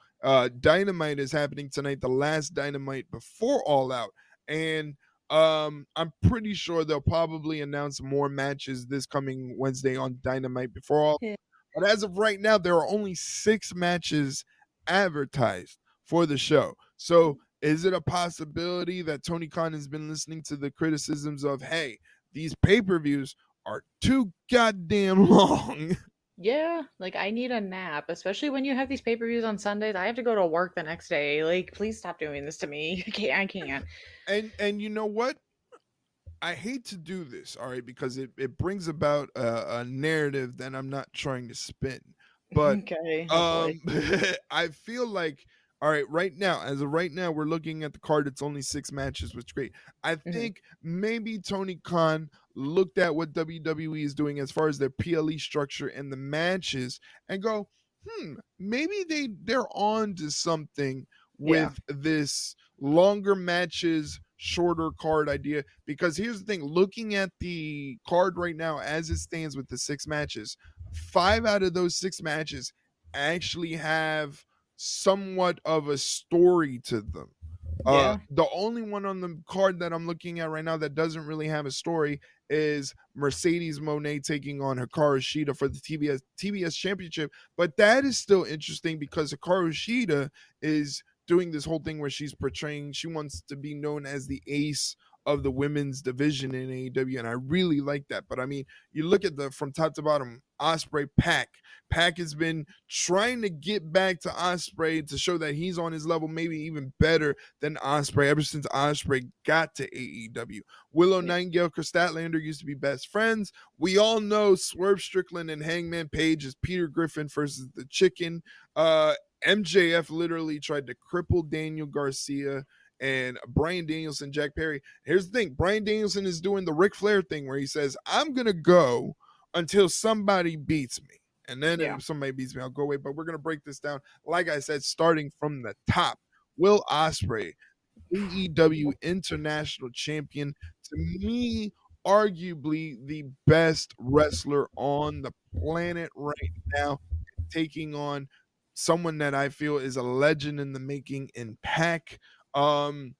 Dynamite is happening tonight, the last Dynamite before All Out. And I'm pretty sure they'll probably announce more matches this coming Wednesday on Dynamite before All. Yeah. But as of right now, there are only 6 matches advertised for the show. So is it a possibility that Tony Khan has been listening to the criticisms of, hey, these pay-per-views are too goddamn long? Yeah, like I need a nap, especially when you have these pay-per-views on Sundays. I have to go to work the next day. Like, please stop doing this to me. I can't. And you know what? I hate to do this, all right, because it brings about a narrative that I'm not trying to spin. But Okay, hopefully. I feel like, all right, right now, as of right now, we're looking at the card. It's only 6 matches, which is great. I Mhm. think maybe Tony Khan looked at what WWE is doing as far as their PLE structure and the matches and go, maybe they're on to something Yeah. with this longer matches, shorter card idea. Because here's the thing, looking at the card right now as it stands with the 6 matches, 5 out of those 6 matches actually have somewhat of a story to them. Yeah. The only one on the card that I'm looking at right now that doesn't really have a story is Mercedes Monet taking on Hikaru Shida for the TBS Championship. But that is still interesting because Hikaru Shida is doing this whole thing where she's portraying, she wants to be known as the ace of the women's division in AEW, and I really like that. But I mean, you look at the from top to bottom, Osprey, Pac. Pac has been trying to get back to Osprey to show that he's on his level, maybe even better than Osprey ever since Osprey got to AEW. Willow Yeah. Nightingale, Chris Statlander used to be best friends. We all know Swerve Strickland and Hangman Page is Peter Griffin versus the Chicken. MJF literally tried to cripple Daniel Garcia and Bryan Danielson, Jack Perry. Here's the thing: Bryan Danielson is doing the Ric Flair thing where he says, "I'm gonna go until somebody beats me." And then Yeah. if somebody beats me, I'll go away. But we're gonna break this down, like I said, starting from the top. Will Ospreay, AEW International Champion, to me, arguably the best wrestler on the planet right now, taking on someone that I feel is a legend in the making in Pac. Um,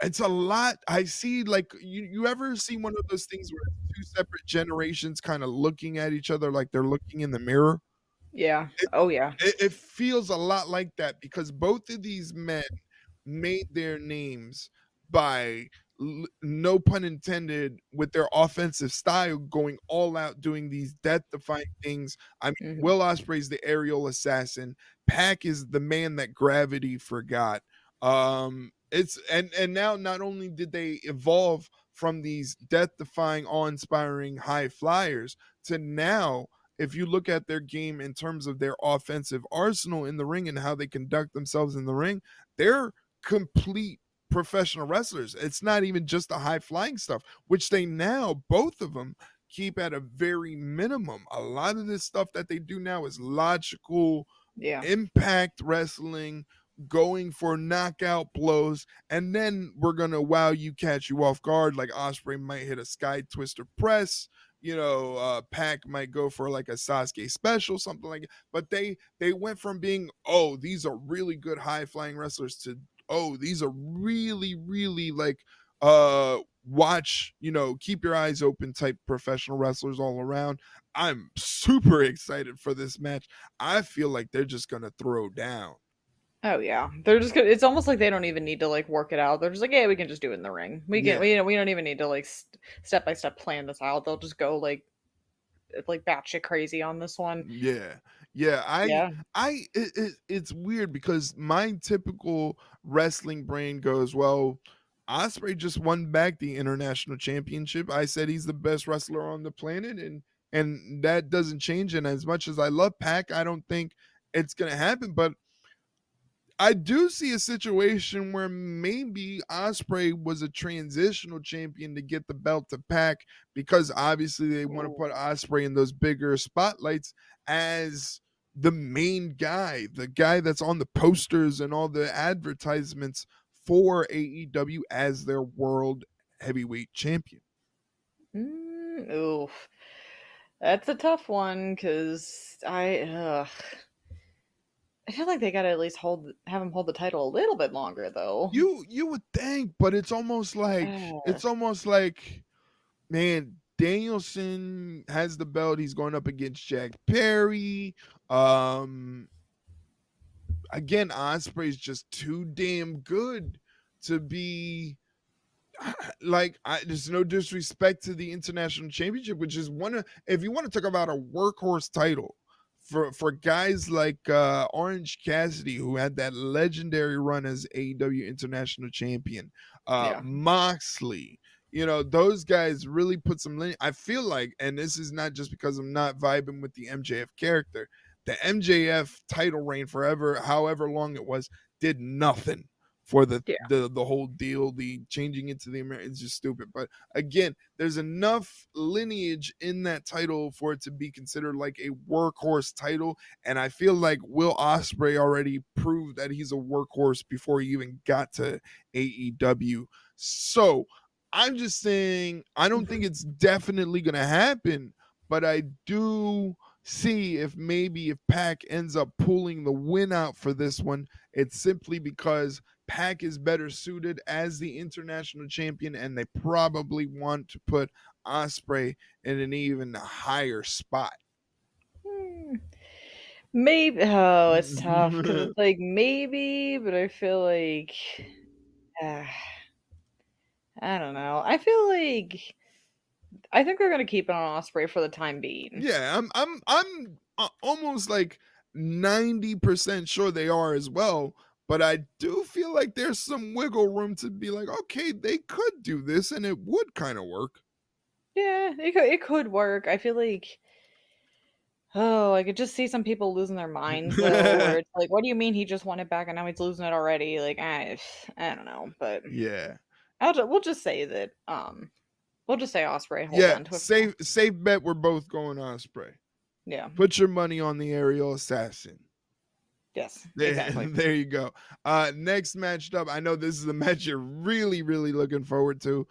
it's a lot. I see, like, you ever see one of those things where it's two separate generations kind of looking at each other like they're looking in the mirror? Yeah. It Oh yeah. it feels a lot like that because both of these men made their names by no pun intended with their offensive style going all out doing these death defying things. I mean, Hmm. Will Ospreay's the aerial assassin. Pac is the man that gravity forgot. It's and now not only did they evolve from these death defying awe inspiring high flyers to now, if you look at their game in terms of their offensive arsenal in the ring and how they conduct themselves in the ring, they're complete professional wrestlers. It's not even just the high flying stuff, which they now, both of them, keep at a very minimum. A lot of this stuff that they do now is logical, Yeah. impact wrestling, going for knockout blows, and then we're gonna wow you, catch you off guard. Like Osprey might hit a sky twister press. Pac might go for like a Sasuke special, something like it. But they went from being, oh, these are really good high flying wrestlers to, oh, these are really, really like watch, keep your eyes open type professional wrestlers all around. I'm super excited for this match. I feel like they're just gonna throw down. Oh yeah. They're just gonna, it's almost like they don't even need to like work it out. They're just like, yeah, we can just do it in the ring. We can Yeah, we don't even need to like step by step plan this out. They'll just go like batshit crazy on this one. yeah, yeah. Yeah. It's weird because my typical wrestling brain goes, well, Osprey just won back the international championship. I said he's the best wrestler on the planet, and that doesn't change. And as much as I love Pac, I don't think it's gonna happen. But I do see a situation where maybe Osprey was a transitional champion to get the belt to Pac because obviously they want to Ooh. put Osprey in those bigger spotlights as the main guy, the guy that's on the posters and all the advertisements for AEW as their world heavyweight champion. Oof. That's a tough one because I feel like they gotta at least have him hold the title a little bit longer though. You would think, but Uh, it's almost like, man, Danielson has the belt. He's going up against Jack Perry. Um, Again, Osprey's just too damn good to be there's no disrespect to the international championship, which is one of, if you want to talk about a workhorse title for guys like Orange Cassidy, who had that legendary run as AEW international champion, yeah. Moxley, those guys really put some I feel like, and this is not just because I'm not vibing with the MJF character, the MJF title reign forever, however long it was, did nothing for Yeah. the whole deal. The changing into the American is just stupid. But again, there's enough lineage in that title for it to be considered like a workhorse title, and I feel like Will Ospreay already proved that he's a workhorse before he even got to AEW. So I'm just saying, I don't think it's definitely going to happen, but I do see if maybe if Pac ends up pulling the win out for this one, it's simply because Pac is better suited as the international champion, and they probably want to put Osprey in an even higher spot. Hmm. Maybe. Oh, it's tough because it's like maybe, but I feel like uh, I don't know. I think they're gonna keep it on Osprey for the time being. Yeah, I'm almost like 90% sure they are as well, but I do feel like there's some wiggle room to be like, okay, they could do this and it would kind of work. Yeah, it could work. I feel like oh, I could just see some people losing their minds though, where it's like, what do you mean he just won it back and now he's losing it already? Like, I don't know, but Yeah. we'll just say that we'll just say Osprey hold Yeah, on to it. safe bet we're both going Osprey. Yeah. Put your money on the aerial assassin. Yes. There, Exactly. there you go. Next matched up. I know this is a match you're really, really looking forward to.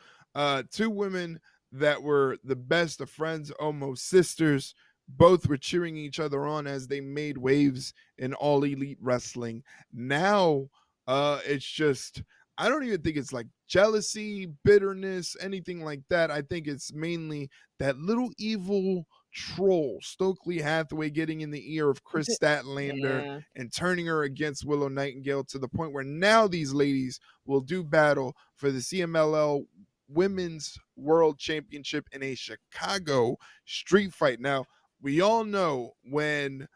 Two women that were the best of friends, almost sisters. Both were cheering each other on as they made waves in all elite wrestling. Now, it's just I don't even think it's like jealousy, bitterness, anything like that. I think it's mainly that little evil troll, Stokely Hathaway, getting in the ear of Chris Statlander Yeah. and turning her against Willow Nightingale to the point where now these ladies will do battle for the CMLL Women's World Championship in a Chicago street fight. Now, we all know when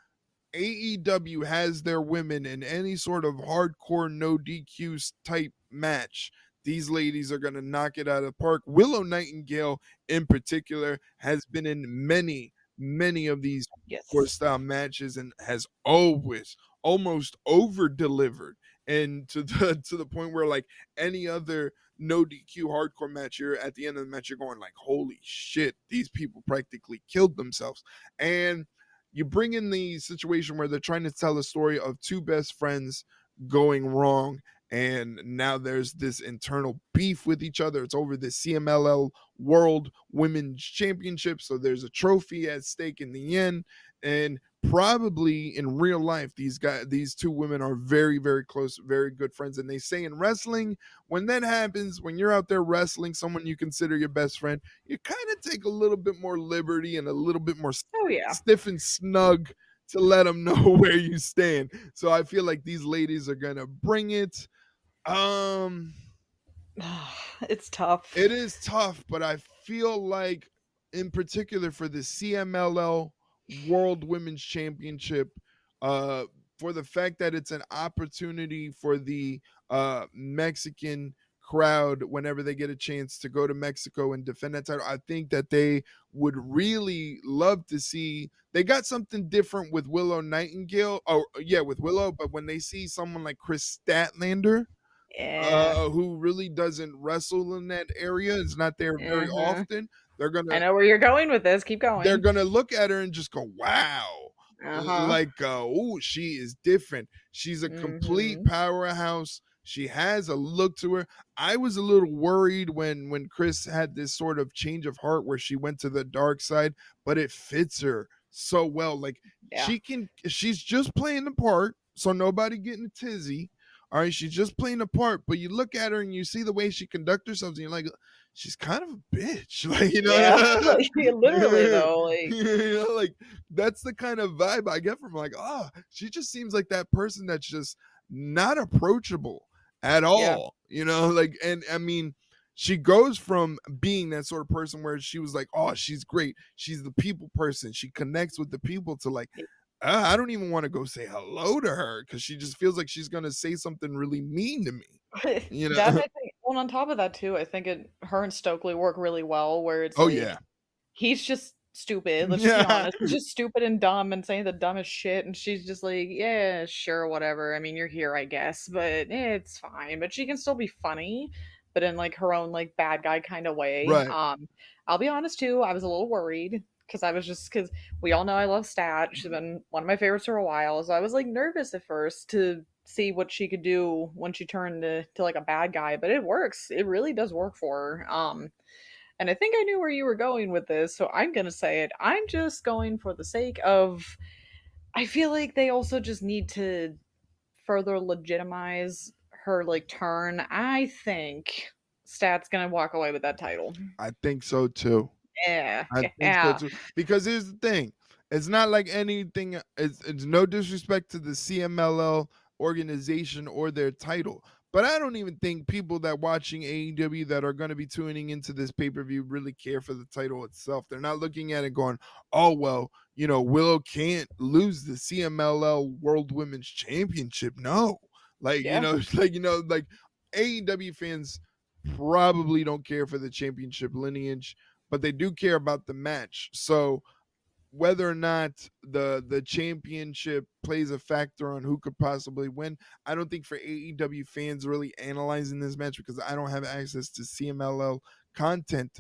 AEW has their women in any sort of hardcore no DQ type match, these ladies are going to knock it out of the park. Willow Nightingale, in particular, has been in many of these hardcore Yes. style matches and has always almost over delivered. And to the point where like any other no DQ hardcore match, you're at the end of the match, you're going like, holy shit, these people practically killed themselves. And you bring in the situation where they're trying to tell a story of two best friends going wrong, and now there's this internal beef with each other. It's over the CMLL World Women's Championship, so there's a trophy at stake in the end. And probably in real life, these two women are very, very close, very good friends. And they say in wrestling, when that happens, when you're out there wrestling someone you consider your best friend, you kind of take a little bit more liberty and a little bit more Oh yeah. stiff and snug to let them know where you stand. So I feel like these ladies are gonna bring it. Um, It's tough. it is tough, but I feel like, in particular for the CMLL World Women's Championship, uh, for the fact that it's an opportunity for the Mexican crowd whenever they get a chance to go to Mexico and defend that title, I think that they would really love to see. They got something different with Willow Nightingale. Oh, yeah, with Willow, but when they see someone like Chris Statlander, Yeah. who really doesn't wrestle in that area, is not there very Mhm. often. They're I gonna know where you're going with this. Keep they're going. gonna look at her and just go, "Wow." Uh-huh. Like, oh, she is different. She's a complete Mhm. powerhouse. She has a look to her. I was a little worried when Chris had this sort of change of heart where she went to the dark side, but it fits her so well. Like Yeah. she's just playing the part, so nobody getting a tizzy. All right, she's just playing the part, but you look at her and you see the way she conducts herself, and you're like, she's kind of a bitch. Like, you Yeah. know, Like literally though, like you know, like that's the kind of vibe I get from like, oh, she just seems like that person that's just not approachable at yeah. all, you know, like, and I mean, she goes from being that sort of person where she was like, oh, she's great, she's the people person, she connects with the people, to like, I don't even want to go say hello to her because she just feels like she's gonna say something really mean to me, you That know. I think well on top of that too, I think her and Stokely work really well where it's Oh like yeah. he's just stupid. Let's just be Yeah. honest. He's just stupid and dumb and saying the dumbest shit, and she's just like, "Yeah, sure, whatever. I mean, you're here, I guess, but it's fine." But she can still be funny, but in like her own like bad guy kind of way. Right. I'll be honest too. I was a little worried because I was just because we all know I love Stat. She's been one of my favorites for a while, so I was like nervous at first to see what she could do when she turned to like a bad guy. But it works. It really does work for her. And I think I knew where you were going with this, so I'm going to say it. I'm just going for the sake of. I feel like they also just need to further legitimize her, like, turn. I think Stat's going to walk away with that title. I think so too. Yeah. I think so Yeah. too. Because here's the thing. It's not like anything, it's no disrespect to the CMLL organization or their title, But I don't even think people that watching AEW that are going to be tuning into this pay-per-view really care for the title itself. They're not looking at it going, "Oh, well, Willow can't lose the CMLL World Women's Championship." No. Like, Yeah. like AEW fans probably don't care for the championship lineage, but they do care about the match. So whether or not the championship plays a factor on who could possibly win, I don't think for AEW fans really analyzing this match, because I don't have access to CMLL content.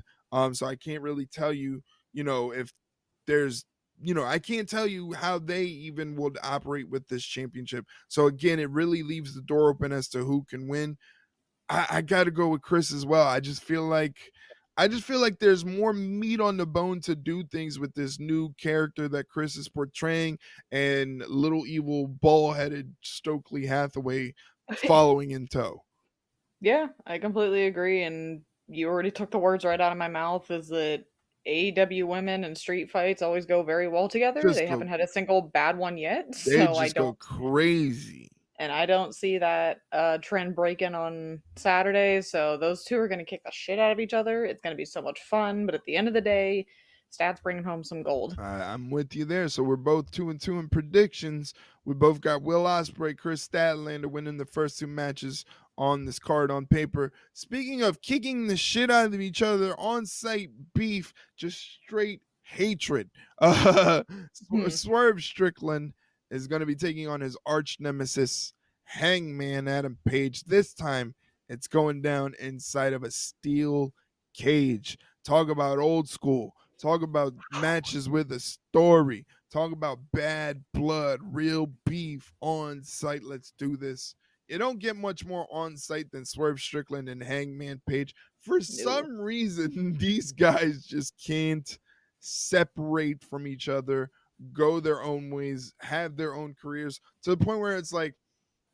So I can't really tell you, if there's I can't tell you how they even would operate with this championship. So again, it really leaves the door open as to who can win. I got to go with Chris as well. I just feel like there's more meat on the bone to do things with this new character that Chris is portraying, and little evil ball-headed Stokely Hathaway following in tow. Yeah, I completely agree. And you already took the words right out of my mouth. Is that AEW women and street fights always go very well together? Just They go haven't had a single bad one yet, they so just go crazy. I don't see that trend breaking on Saturday. So those two are going to kick the shit out of each other. It's going to be so much fun. But at the end of the day, Stats bringing home some gold. I'm with you there. So we're both 2-2 in predictions. We both got Will Ospreay, Chris Statlander winning the first two matches on this card on paper. Speaking of kicking the shit out of each other, on site beef, just straight hatred. Hmm. Swerve Strickland is going to be taking on his arch nemesis, Hangman Adam Page. This time it's going down inside of a steel cage. Talk about old school. Talk about matches with a story. Talk about bad blood, real beef on site. Let's do this. You don't get much more on site than Swerve Strickland and Hangman Page. For No. some reason, these guys just can't separate from each other, go their own ways, have their own careers, to the point where it's like,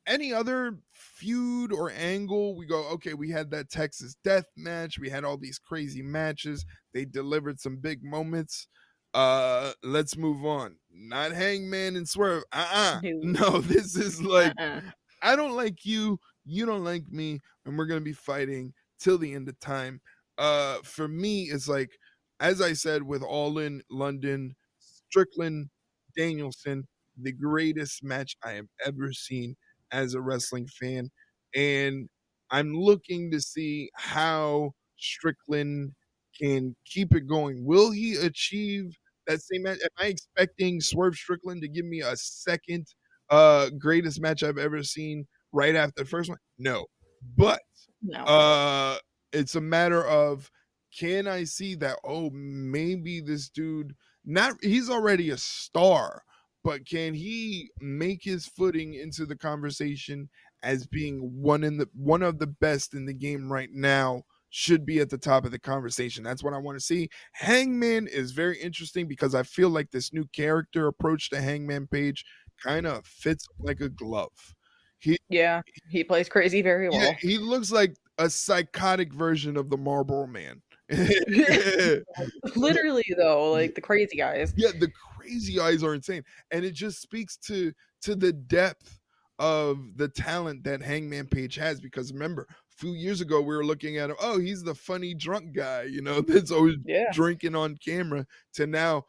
any other feud or angle, we go, okay, we had that Texas death match, we had all these crazy matches, they delivered some big moments. Let's move on. Not Hangman and Swerve. No. No, this is like, Uh-uh. I don't like you, you don't like me, and we're gonna be fighting till the end of time. For me, it's like, as I said with All In London, Strickland, Danielson, the greatest match I have ever seen as a wrestling fan. And I'm looking to see how Strickland can keep it going. Will he achieve that same match? Am I expecting Swerve Strickland to give me a second greatest match I've ever seen right after the first one? No. But No. uh it's a matter of, can I see that, oh, maybe this dude, not he's already a star, but can he make his footing into the conversation as being one of the best in the game right now? Should be at the top of the conversation. That's what I want to see. Hangman is very interesting because I feel like this new character approach to Hangman Page kind of fits like a glove. He Yeah, he plays crazy very Yeah, well. he looks like a psychotic version of the Marlboro Man. Yeah. Literally, though, like the crazy guys. Yeah, the crazy eyes are insane, and it just speaks to the depth of the talent that Hangman Page has. Because remember, a few years ago we were looking at him. Oh, he's the funny drunk guy, that's always Yeah, drinking on camera. To now,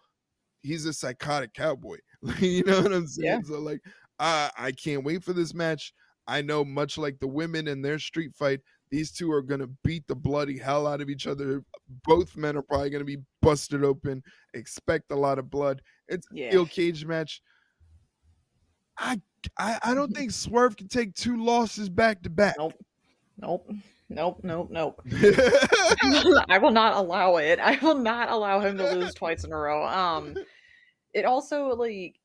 he's a psychotic cowboy. You know what I'm yeah, saying? So like, I can't wait for this match. I know, much like the women in their street fight, these two are gonna beat the bloody hell out of each other. Both men are probably gonna be busted open. Expect a lot of blood. It's a yeah. steel cage match. I I don't think Swerve can take two losses back to back. Nope, nope, nope, nope, nope. I will not allow it. I will not allow him to lose twice in a row. It also like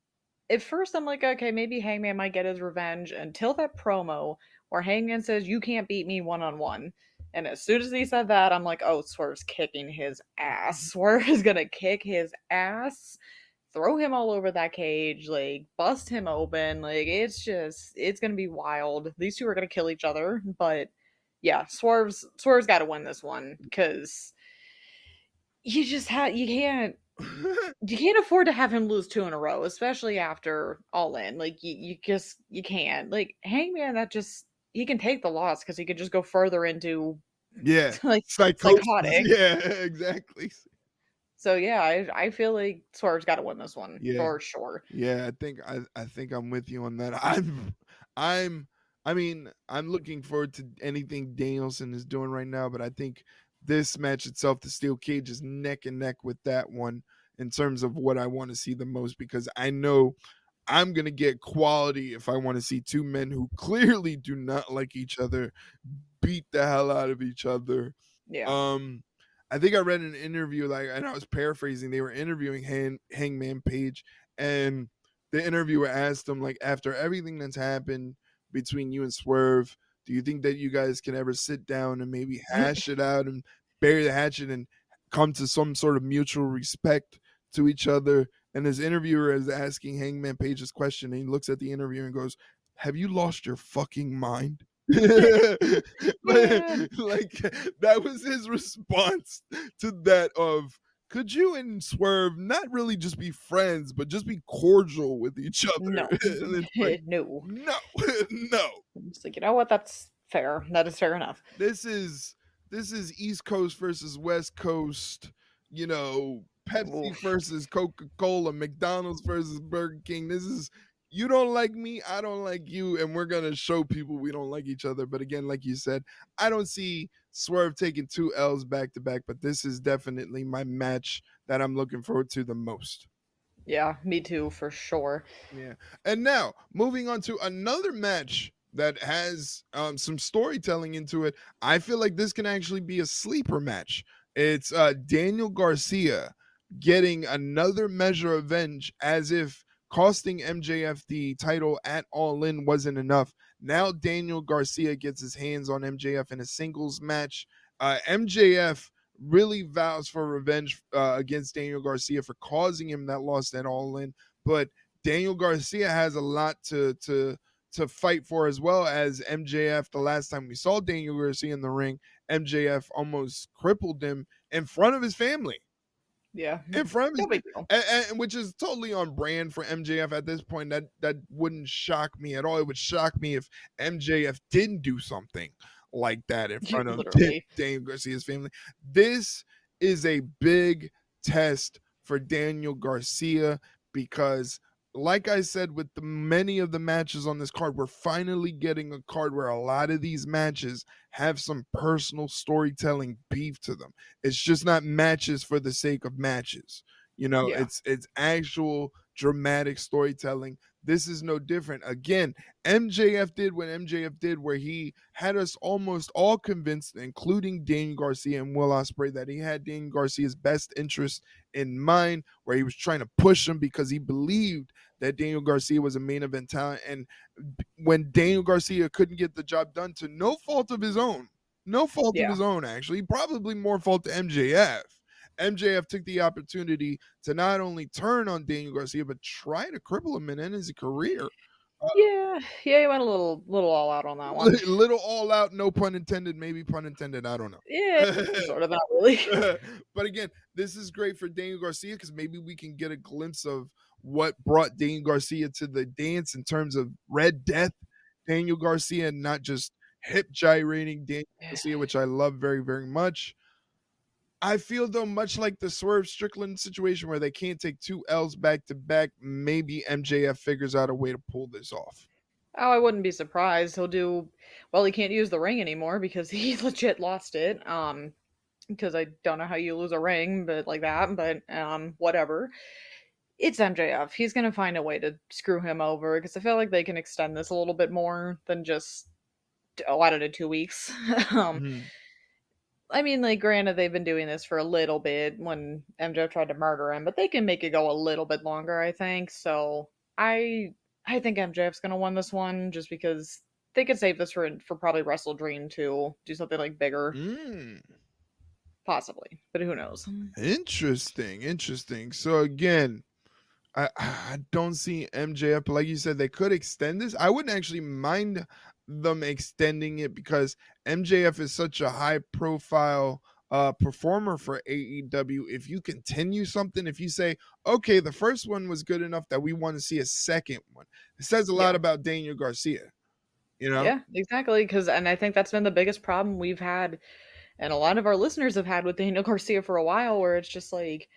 at first I'm like, okay, maybe Hangman might get his revenge until that promo where Hangman says, "You can't beat me one on one." And as soon as he said that, I'm like, oh, Swerve's kicking his ass. Swerve is gonna kick his ass, throw him all over that cage, like bust him open. Like it's gonna be wild. These two are gonna kill each other, but yeah, Swerve's got to win this one because you can't afford to have him lose two in a row, especially after All In. Like you can't. Like Hangman, that just he can take the loss because he could just go further into Yeah, like psychosis. psychotic. Yeah, exactly. So yeah, I feel like Swerve's got to win this one Yeah. for sure. Yeah, I think I'm with you on that. I'm I mean, I'm looking forward to anything Danielson is doing right now, but I think this match itself, the steel cage, is neck and neck with that one in terms of what I want to see the most, because I know I'm gonna get quality if I want to see two men who clearly do not like each other beat the hell out of each other. Yeah. um, I think I read an interview, like, and I was paraphrasing. They were interviewing Hangman Page, and the interviewer asked him, like, after everything that's happened between you and Swerve, do you think that you guys can ever sit down and maybe hash it out and bury the hatchet and come to some sort of mutual respect to each other? And his interviewer is asking Hangman Page this question, and he looks at the interviewer and goes, "Have you lost your fucking mind?" Yeah. like that was his response to that of, could you and Swerve not really just be friends, but just be cordial with each other? No. And it's like, No. no, no. I'm just like, you know what? That's fair. That is fair enough. This is East Coast versus West Coast, Pepsi Oof. versus Coca-Cola, McDonald's versus Burger King. This is, you don't like me, I don't like you, and we're gonna show people we don't like each other. But again, like you said, I don't see Swerve taking 2 L's back to back, but this is definitely my match that I'm looking forward to the most. Yeah, me too, for sure. Yeah. And now, moving on to another match that has some storytelling into it. I feel like this can actually be a sleeper match. It's Daniel Garcia getting another measure of revenge, as if costing MJF the title at All In wasn't enough. Now Daniel Garcia gets his hands on MJF in a singles match. MJF really vows for revenge against Daniel Garcia for causing him that loss at All In, but Daniel Garcia has a lot to fight for, as well as MJF. The last time we saw Daniel Garcia in the ring, MJF almost crippled him in front of his family. Yeah. In front of his No big deal. and which is totally on brand for MJF at this point. That wouldn't shock me at all. It would shock me if MJF didn't do something like that in front of Literally. Daniel Garcia's family. This is a big test for Daniel Garcia, because, like I said, with many of the matches on this card, we're finally getting a card where a lot of these matches have some personal storytelling beef to them. It's just not matches for the sake of matches. Yeah. It's actual dramatic storytelling. This is no different. Again, MJF did what MJF did, where he had us almost all convinced, including Daniel Garcia and Will Ospreay, that he had Daniel Garcia's best interest in mind, where he was trying to push him because he believed that Daniel Garcia was a main event talent. And when Daniel Garcia couldn't get the job done, to no fault of his own, Yeah. actually, probably more fault to MJF. MJF took the opportunity to not only turn on Daniel Garcia, but try to cripple him and end his career. Uh, Yeah. Yeah, he went a little all out on that one. little all out, no pun intended, maybe pun intended, I don't Yeah, know. sort of, not really. But again, this is great for Daniel Garcia, because maybe we can get a glimpse of what brought Daniel Garcia to the dance in terms of Red Death Daniel Garcia, and not just hip gyrating Daniel Garcia, which I love very, very much. I feel, though, much like the Swerve Strickland situation where they can't take 2 L's back to back, maybe MJF figures out a way to pull this off. Oh, I wouldn't be surprised. He'll do well, he can't use the ring anymore because he legit lost it. Because I don't know how you lose a ring, but like that, but whatever. It's MJF. He's gonna find a way to screw him over because I feel like they can extend this a little bit more than just I don't know, 2 weeks. um, Mhm. I mean, like, granted, they've been doing this for a little bit when MJF tried to murder him, but they can make it go a little bit longer, I think. So I think MJF's gonna win this one just because they could save this for probably Wrestle Dream too, do something like bigger, Mm. possibly, but who knows? Interesting. So again, I don't see MJF, but like you said, they could extend this. I wouldn't actually mind them extending it, because MJF is such a high profile performer for AEW. If you continue something, if you say, okay, the first one was good enough that we want to see a second one, it says a lot Yeah, about Daniel Garcia. you know? Yeah, exactly. Because, and I think that's been the biggest problem we've had, and a lot of our listeners have had with Daniel Garcia for a while, where it's just like,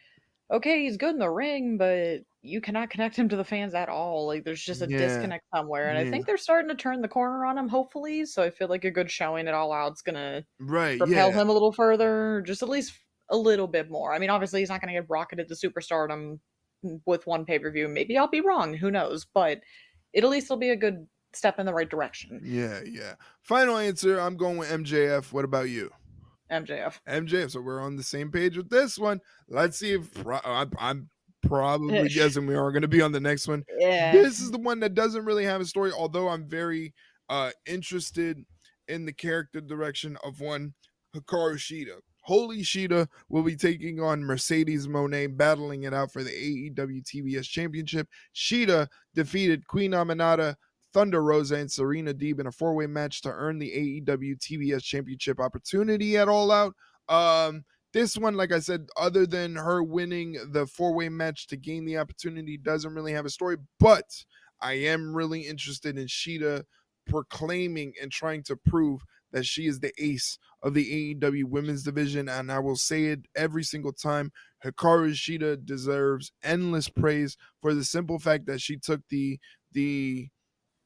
okay, he's good in the ring, but you cannot connect him to the fans at all. Like, there's just a Yeah, disconnect somewhere, and I yeah. think they're starting to turn the corner on him, hopefully. So I feel like a good showing at All Out's gonna Right, propel yeah. him a little further, just at least a little bit more. I mean, obviously, he's not gonna get rocketed to superstardom with one pay per view. Maybe I'll be wrong. Who knows? But it at least will be a good step in the right direction. Yeah, yeah. Final answer, I'm going with MJF. What about you? MJF. MJF. So we're on the same page with this one. Let's see if I'm probably guessing we are going to be on the next one. Yeah. This is the one that doesn't really have a story, although I'm very interested in the character direction of one Hikaru Shida. Holy Shida will be taking on Mercedes Monet, battling it out for the AEW TBS Championship. Shida defeated Queen Aminata, Thunder Rosa, and Serena Deeb in a four-way match to earn the AEW TBS Championship opportunity at All Out. This one, like I said, other than her winning the four-way match to gain the opportunity, doesn't really have a story. But I am really interested in Shida proclaiming and trying to prove that she is the ace of the AEW women's division. And I will say it every single time. Hikaru Shida deserves endless praise for the simple fact that the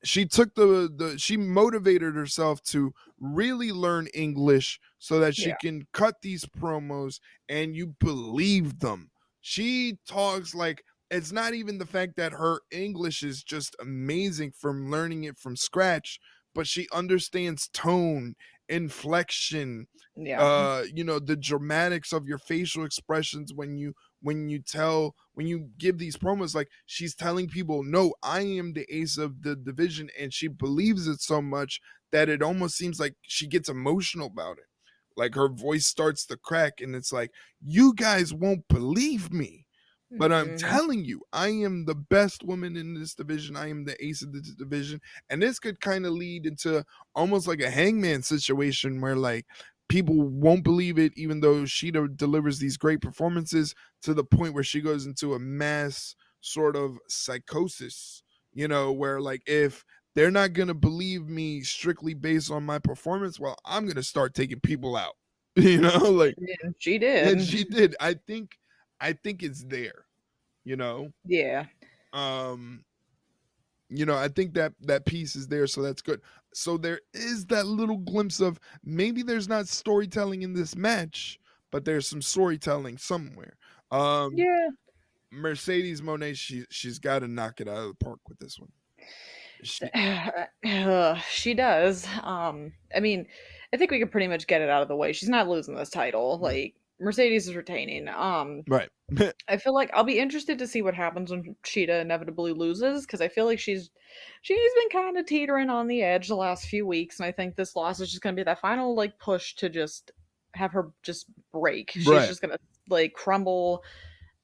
she motivated herself to really learn English so that she Yeah. can cut these promos and you believe them. She talks like it's not even the fact that her English is just amazing from learning it from scratch, but she understands tone, inflection, Yeah. the dramatics of your facial expressions when you give these promos. Like, she's telling people, no, I am the ace of the division, and she believes it so much that it almost seems like she gets emotional about it. Like, her voice starts to crack, and it's like, you guys won't believe me, but I'm Hmm. telling you, I am the best woman in this division. I am the ace of this division. And this could kind of lead into almost like a Hangman situation where, like, people won't believe it, even though Sheeta delivers these great performances, to the point where she goes into a mass sort of psychosis, where, like, if they're not going to believe me strictly based on my performance, well, I'm going to start taking people out, like, She and did. she did. I think it's there, you know. Yeah. Um, I think that piece is there, so that's good. So there is that little glimpse of maybe there's not storytelling in this match, but there's some storytelling somewhere. Um, Yeah. Mercedes Monet, she's got to knock it out of the park with this one. She, She does. I mean, I think we could pretty much get it out of the way. She's not losing this title. Like, Mercedes is retaining. right. I feel like I'll be interested to see what happens when Cheetah inevitably loses, because I feel like she's been kind of teetering on the edge the last few weeks, and I think this loss is just gonna be that final like push to just have her just break. She's Right. just gonna like crumble,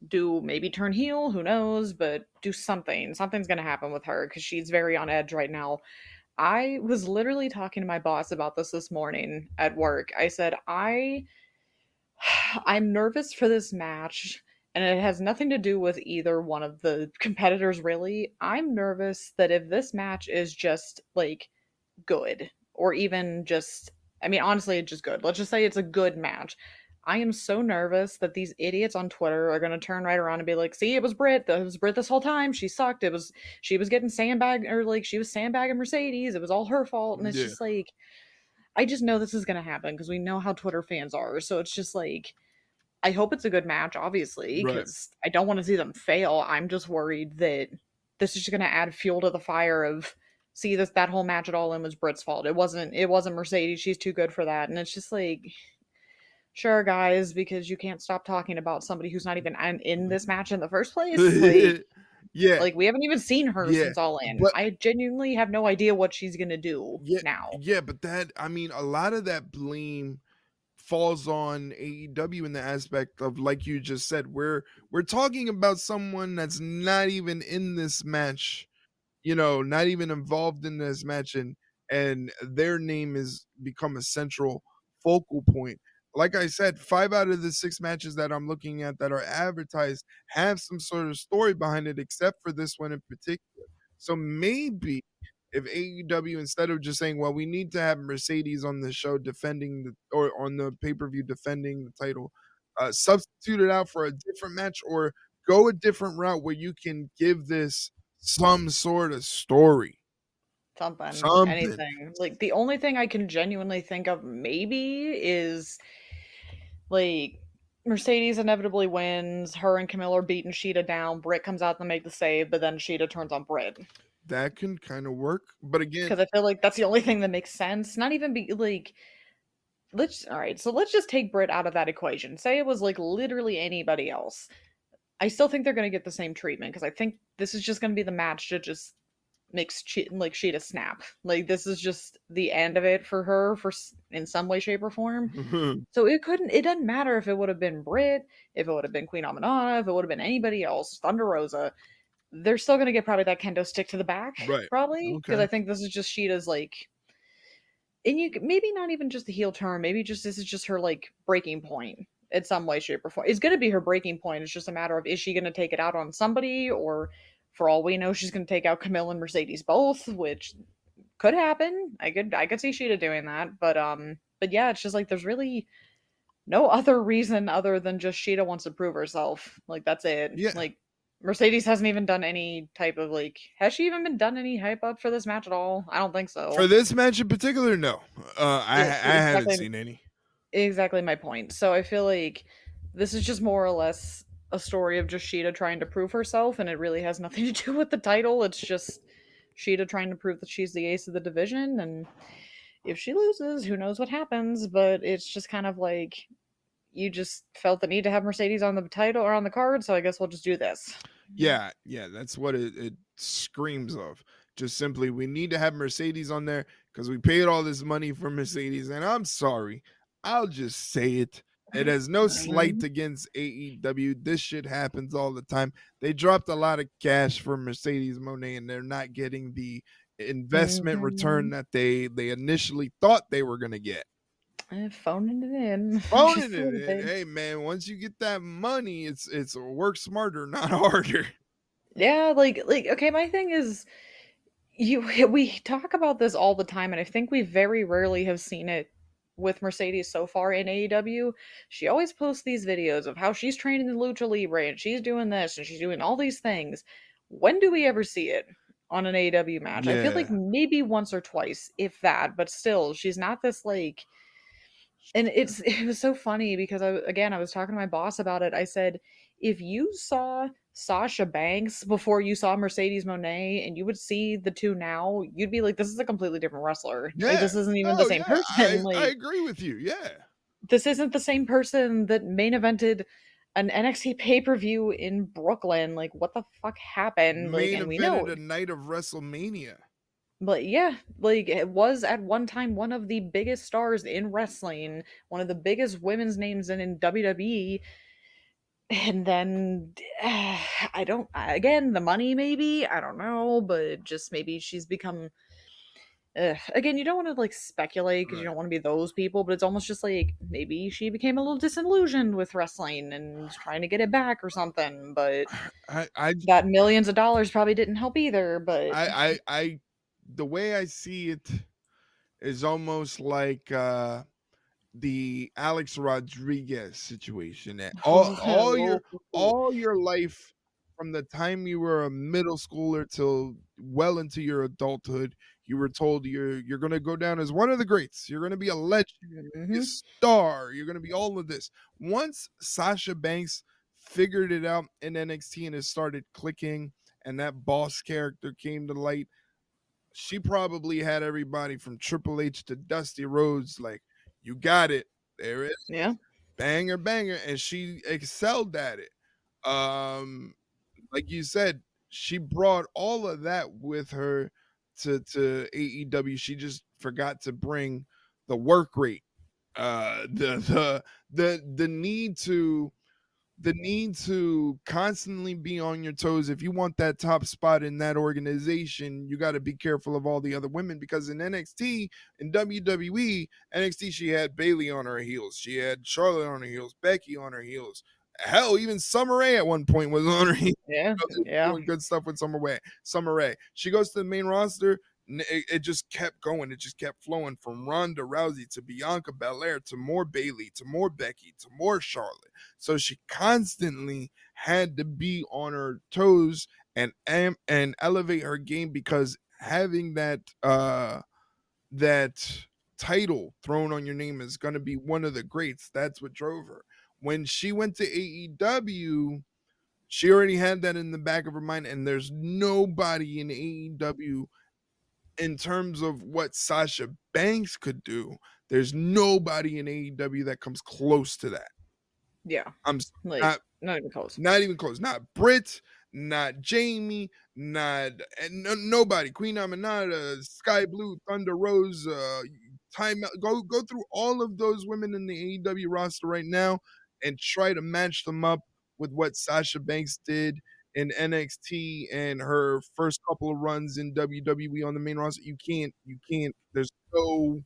do maybe turn heel, who knows, but do something. Something's gonna happen with her because she's very on edge right now. I was literally talking to my boss about this morning at work. I said, I'm nervous for this match, and it has nothing to do with either one of the competitors, really. I'm nervous that if this match is just like good, or even just, I mean, honestly, it's just good. Let's just say it's a good match. I am so nervous that these idiots on Twitter are going to turn right around and be like, see, it was Britt. It was Britt this whole time. She sucked. She was getting sandbagged, or like she was sandbagging Mercedes. It was all her fault. And it's Yeah. just like, I just know this is going to happen because we know how Twitter fans are. So it's just like, I hope it's a good match, obviously, Right. because I don't want to see them fail. I'm just worried that this is just going to add fuel to the fire of, see, this that whole match at All In was Britt's fault. It wasn't Mercedes. She's too good for that. And it's just like, sure, guys, because you can't stop talking about somebody who's not even in this match in the first place. Yeah. Like we haven't even seen her Yeah. since All In. But I genuinely have no idea what she's gonna do yeah, now. yeah, but that, I mean, a lot of that blame falls on AEW in the aspect of, like you just said, we're talking about someone that's not even in this match, not even involved in this match, and their name is become a central focal point. Like I said, 5 out of the 6 matches that I'm looking at that are advertised have some sort of story behind it, except for this one in particular. So maybe if AEW, instead of just saying, well, we need to have Mercedes on the show defending or on the pay-per-view defending the title, substitute it out for a different match or go a different route where you can give this some sort of story. Something, Something. anything. Like the only thing I can genuinely think of maybe is like Mercedes inevitably wins. Her and Camilla are beating Sheeta down. Britt comes out to make the save, but then Sheeta turns on Britt. That can kind of work. But again, Because I feel like that's the only thing that makes sense. Not even be like let's just take Britt out of that equation. Say it was like literally anybody else. I still think they're gonna get the same treatment because I think this is just gonna be the match to just makes like Sheeta snap. Like this is just the end of it for her for in some way, shape, or form. So it doesn't matter if it would have been Britt, if it would have been Queen Amanana, if it would have been anybody else, Thunder Rosa. They're still gonna get probably that kendo stick to the back, right. probably because Okay. I think this is just Sheeta's like, and you maybe not even just the heel turn, maybe just this is just her like breaking point in some way, shape, or form. It's gonna be her breaking point. It's just a matter of is she gonna take it out on somebody or. For all we know, she's going to take out Camille and Mercedes both, which could happen. I could see Sheeta doing that, but yeah, it's just like there's really no other reason other than just Sheeta wants to prove herself. Like that's it. Yeah. Like Mercedes hasn't even done any type of like has she even been done any hype up for this match at all? I don't think so. For this match in particular, no. I haven't Exactly, seen any. exactly my point. So I feel like this is just more or less a story of just Sheeta trying to prove herself, and it really has nothing to do with the title. It's just Sheeta trying to prove that she's the ace of the division, and if she loses, who knows what happens, but it's just kind of like you just felt the need to have Mercedes on the title or on the card, so I guess we'll just do this. Yeah, that's what it screams of. Just simply, we need to have Mercedes on there because we paid all this money for Mercedes. And I'm sorry, I'll just say it. It has no slight Mhm. against AEW. This shit happens all the time. They dropped a lot of cash for Mercedes Moné, and they're not getting the investment return Mhm. that they initially thought they were going to get. Phoning it in. Phoning Just a it little in. bit. Hey man, once you get that money, it's work smarter, not harder. Yeah, like okay, my thing is you we talk about this all the time and I think we very rarely have seen it with Mercedes so far in AEW. She always posts these videos of how she's training the Lucha Libre and she's doing this and she's doing all these things. When do we ever see it on an AEW match? I feel like Yeah. maybe once or twice, if that, but still, she's not this like and it was so funny because I was talking to my boss about it. I said, if you saw Sasha Banks before you saw Mercedes Moné and you would see the two now, you'd be like, this is a completely different wrestler. Like Yeah. this isn't even the Oh same yeah. I person. I Like agree with you. Yeah. this isn't the same person that main evented an NXT pay-per-view in Brooklyn. Like what the fuck happened? Like Main and we know evented a night of WrestleMania. but yeah, like it was at one time one of the biggest stars in wrestling, one of the biggest women's names in WWE. And then I don't again the money maybe I don't know, but just maybe she's become again you don't want to like speculate because you Right. don't want to be those people, but it's almost just like maybe she became a little disillusioned with wrestling and is trying to get it back or something. But I that millions of dollars probably didn't help either. But I the way I see it is almost like the Alex Rodriguez situation. That all your life from the time you were a middle schooler till well into your adulthood, you were told you're going to go down as one of the greats. You're going to be a legend, a Mhm. star. You're going to be all of this. Once Sasha Banks figured it out in NXT and it started clicking, and that boss character came to light, she probably had everybody from Triple H to Dusty Rhodes like, you got it. There it is. Yeah. Banger, banger. And she excelled at it. Um, like you said, she brought all of that with her to AEW. She just forgot to bring the work rate. The need to constantly be on your toes. If you want that top spot in that organization, you got to be careful of all the other women because in NXT, in WWE, NXT, she had Bayley on her heels. She had Charlotte on her heels, Becky on her heels. Hell, even Summer Rae at one point was on her heels. Yeah. They were Yeah. doing good stuff with Summer Rae. She goes to the main roster. it just kept going. It just kept flowing from Ronda Rousey to Bianca Belair to more Bayley to more Becky to more Charlotte. So she constantly had to be on her toes and elevate her game, because having that title thrown on your name is going to be one of the greats. That's what drove her. When she went to AEW, she already had that in the back of her mind, and there's nobody in AEW in terms of what Sasha Banks could do. There's nobody in AEW that comes close to that. Yeah. I'm Like, not not even close. Not even close. Not Britt, not Jamie, not nobody. Queen Aminata, Sky Blue, Thunder Rose, go through all of those women in the AEW roster right now and try to match them up with what Sasha Banks did in NXT and her first couple of runs in WWE on the main roster. You can't. There's no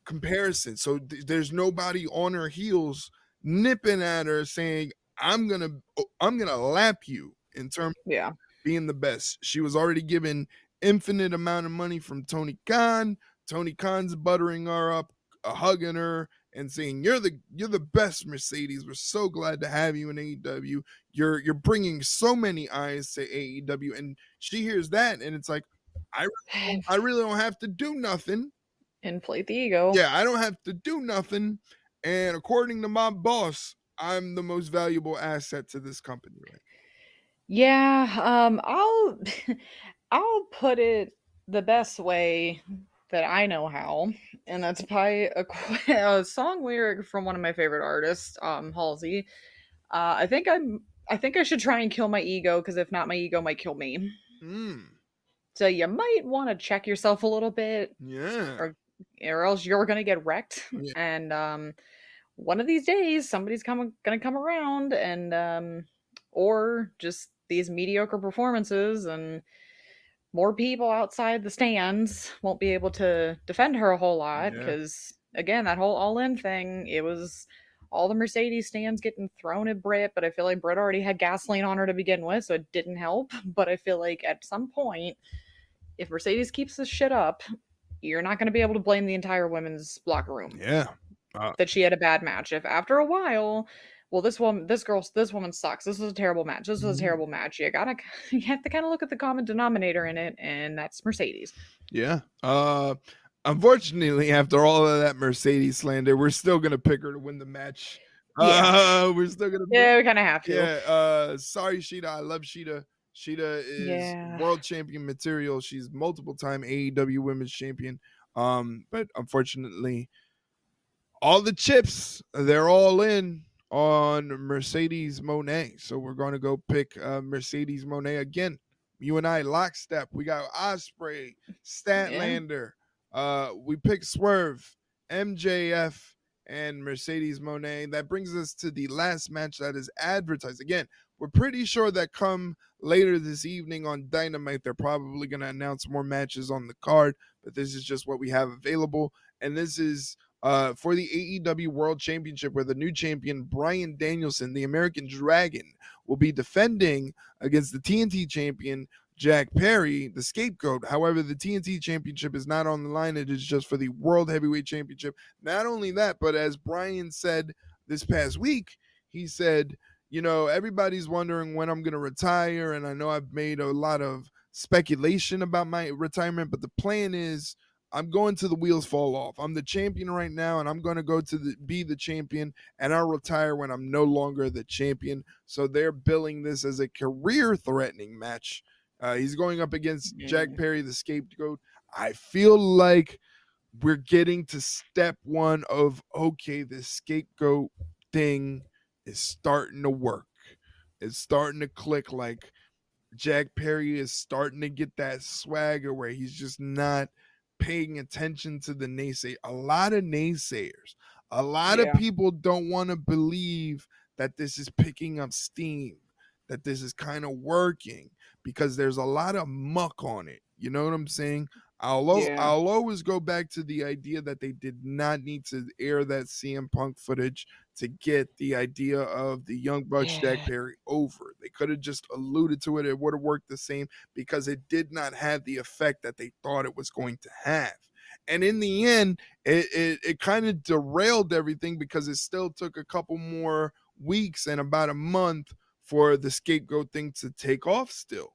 comparison. So there's nobody on her heels nipping at her saying, I'm gonna lap you in terms of Yeah. being the best. She was already given infinite amount of money from Tony Khan. Tony Khan's buttering her up, hugging her and saying, you're the best, Mercedes. We're so glad to have you in AEW. You're bringing so many eyes to AEW. And she hears that and it's like, I really don't have to do nothing. Inflate the ego. Yeah, I don't have to do nothing. And according to my boss, I'm the most valuable asset to this company, right? Yeah, I'll put it the best way that I know how, and that's by a song lyric from one of my favorite artists, Halsey. I think I should try and kill my ego, because if not, my ego might kill me. Mm, So you might want to check yourself a little bit, yeah. or else you're gonna get wrecked. Yeah. And one of these days, somebody's gonna come around, and or just these mediocre performances and more people outside the stands won't be able to defend her a whole lot, Yeah. because again, that whole all in thing, it was all the Mercedes stands getting thrown at Britt, but I feel like Britt already had gasoline on her to begin with, so it didn't help. But I feel like at some point, if Mercedes keeps this shit up, you're not going to be able to blame the entire women's locker room Yeah. that she had a bad match. If after a while, well, this woman sucks. This was a terrible match. This was a terrible match. You have to kind of look at the common denominator in it, and that's Mercedes. Yeah. Unfortunately, after all of that Mercedes slander, we're still gonna pick her to win the match. We're still gonna. Yeah, we kind of have to. Yeah. Sorry, Sheeta. I love Sheeta. Sheeta is Yeah. world champion material. She's multiple time AEW women's champion. But unfortunately, all the chips, they're all in on Mercedes Moné. So we're going to go pick Mercedes Moné again. You and I lockstep. We got Osprey, Statlander. We pick Swerve, MJF, and Mercedes Moné. That brings us to the last match that is advertised. Again, we're pretty sure that come later this evening on Dynamite, they're probably going to announce more matches on the card, but this is just what we have available. And this is for the AEW World Championship, where the new champion, Bryan Danielson, the American Dragon, will be defending against the TNT champion, Jack Perry, the Scapegoat. However, the TNT championship is not on the line. It is just for the World Heavyweight Championship. Not only that, but as Bryan said this past week, he said, everybody's wondering when I'm going to retire, and I know I've made a lot of speculation about my retirement, but the plan is I'm going to the wheels fall off. I'm the champion right now, and I'm going to go to be the champion, and I'll retire when I'm no longer the champion. So they're billing this as a career-threatening match. He's going up against Jack Perry, the Scapegoat. I feel like we're getting to step one of, okay, this Scapegoat thing is starting to work. It's starting to click. Like, Jack Perry is starting to get that swagger where he's just not paying attention to the naysay. A lot of naysayers, a lot of people don't want to believe that this is picking up steam, that this is kind of working, because there's a lot of muck on it. You know what I'm saying? I'll always go back to the idea that they did not need to air that CM Punk footage to get the idea of the Young Bucks, Jack Yeah. Perry over. They could have just alluded to it. It would have worked the same because it did not have the effect that they thought it was going to have. And in the end, it kind of derailed everything because it still took a couple more weeks and about a month for the scapegoat thing to take off still.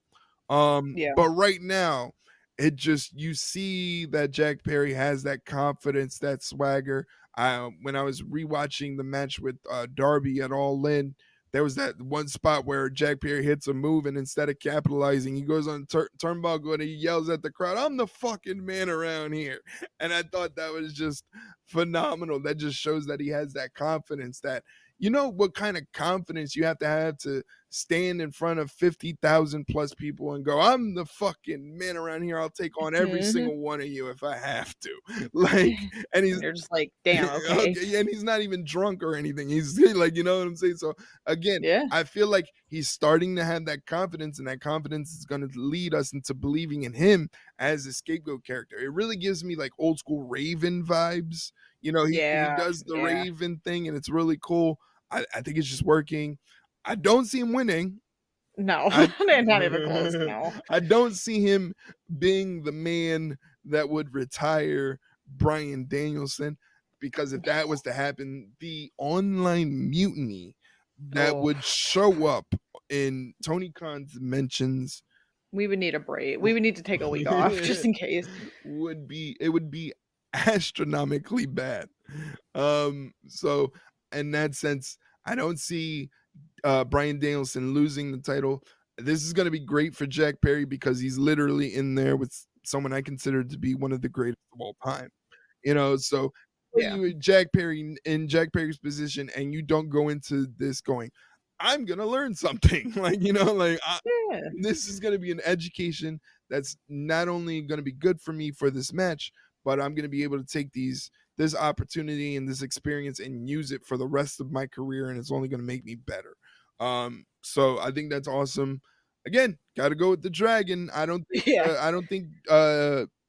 Yeah. But right now, it just you see that Jack Perry has that confidence, that swagger. When I was rewatching the match with Darby at All In, there was that one spot where Jack Perry hits a move and instead of capitalizing, he goes on turnbuckle and he yells at the crowd, "I'm the fucking man around here." And I thought that was just phenomenal. That just shows that he has that confidence that you know what kind of confidence you have to stand in front of 50,000 plus people and go, "I'm the fucking man around here. I'll take on every Mhm. single one of you if I have to." Like, and he's And you're just like, damn, okay. okay, and he's not even drunk or anything. He's like, you know what I'm saying? So again, Yeah. I feel like he's starting to have that confidence, and that confidence is going to lead us into believing in him as a scapegoat character. It really gives me like old school Raven vibes. You know, he Yeah. does the Yeah. Raven thing, and it's really cool. I think it's just working. I don't see him winning. No, I not even close. No. I don't see him being the man that would retire Brian Danielson because if that was to happen, the online mutiny that Oh, would show up in Tony Khan's mentions we would need a break. We would need to take a week off just in case. would be astronomically bad. So in that sense, I don't see Brian Danielson losing the title. This is going to be great for Jack Perry because he's literally in there with someone I consider to be one of the greatest of all time. You know, so put Yeah. you Jack Perry in Jack Perry's position, and you don't go into this going, "I'm gonna learn something." Like you know, like Yeah. this is going to be an education that's not only going to be good for me for this match, but I'm going to be able to take this opportunity and this experience and use it for the rest of my career, and it's only going to make me better. So I think that's awesome. Again, got to go with the dragon. Yeah. I don't think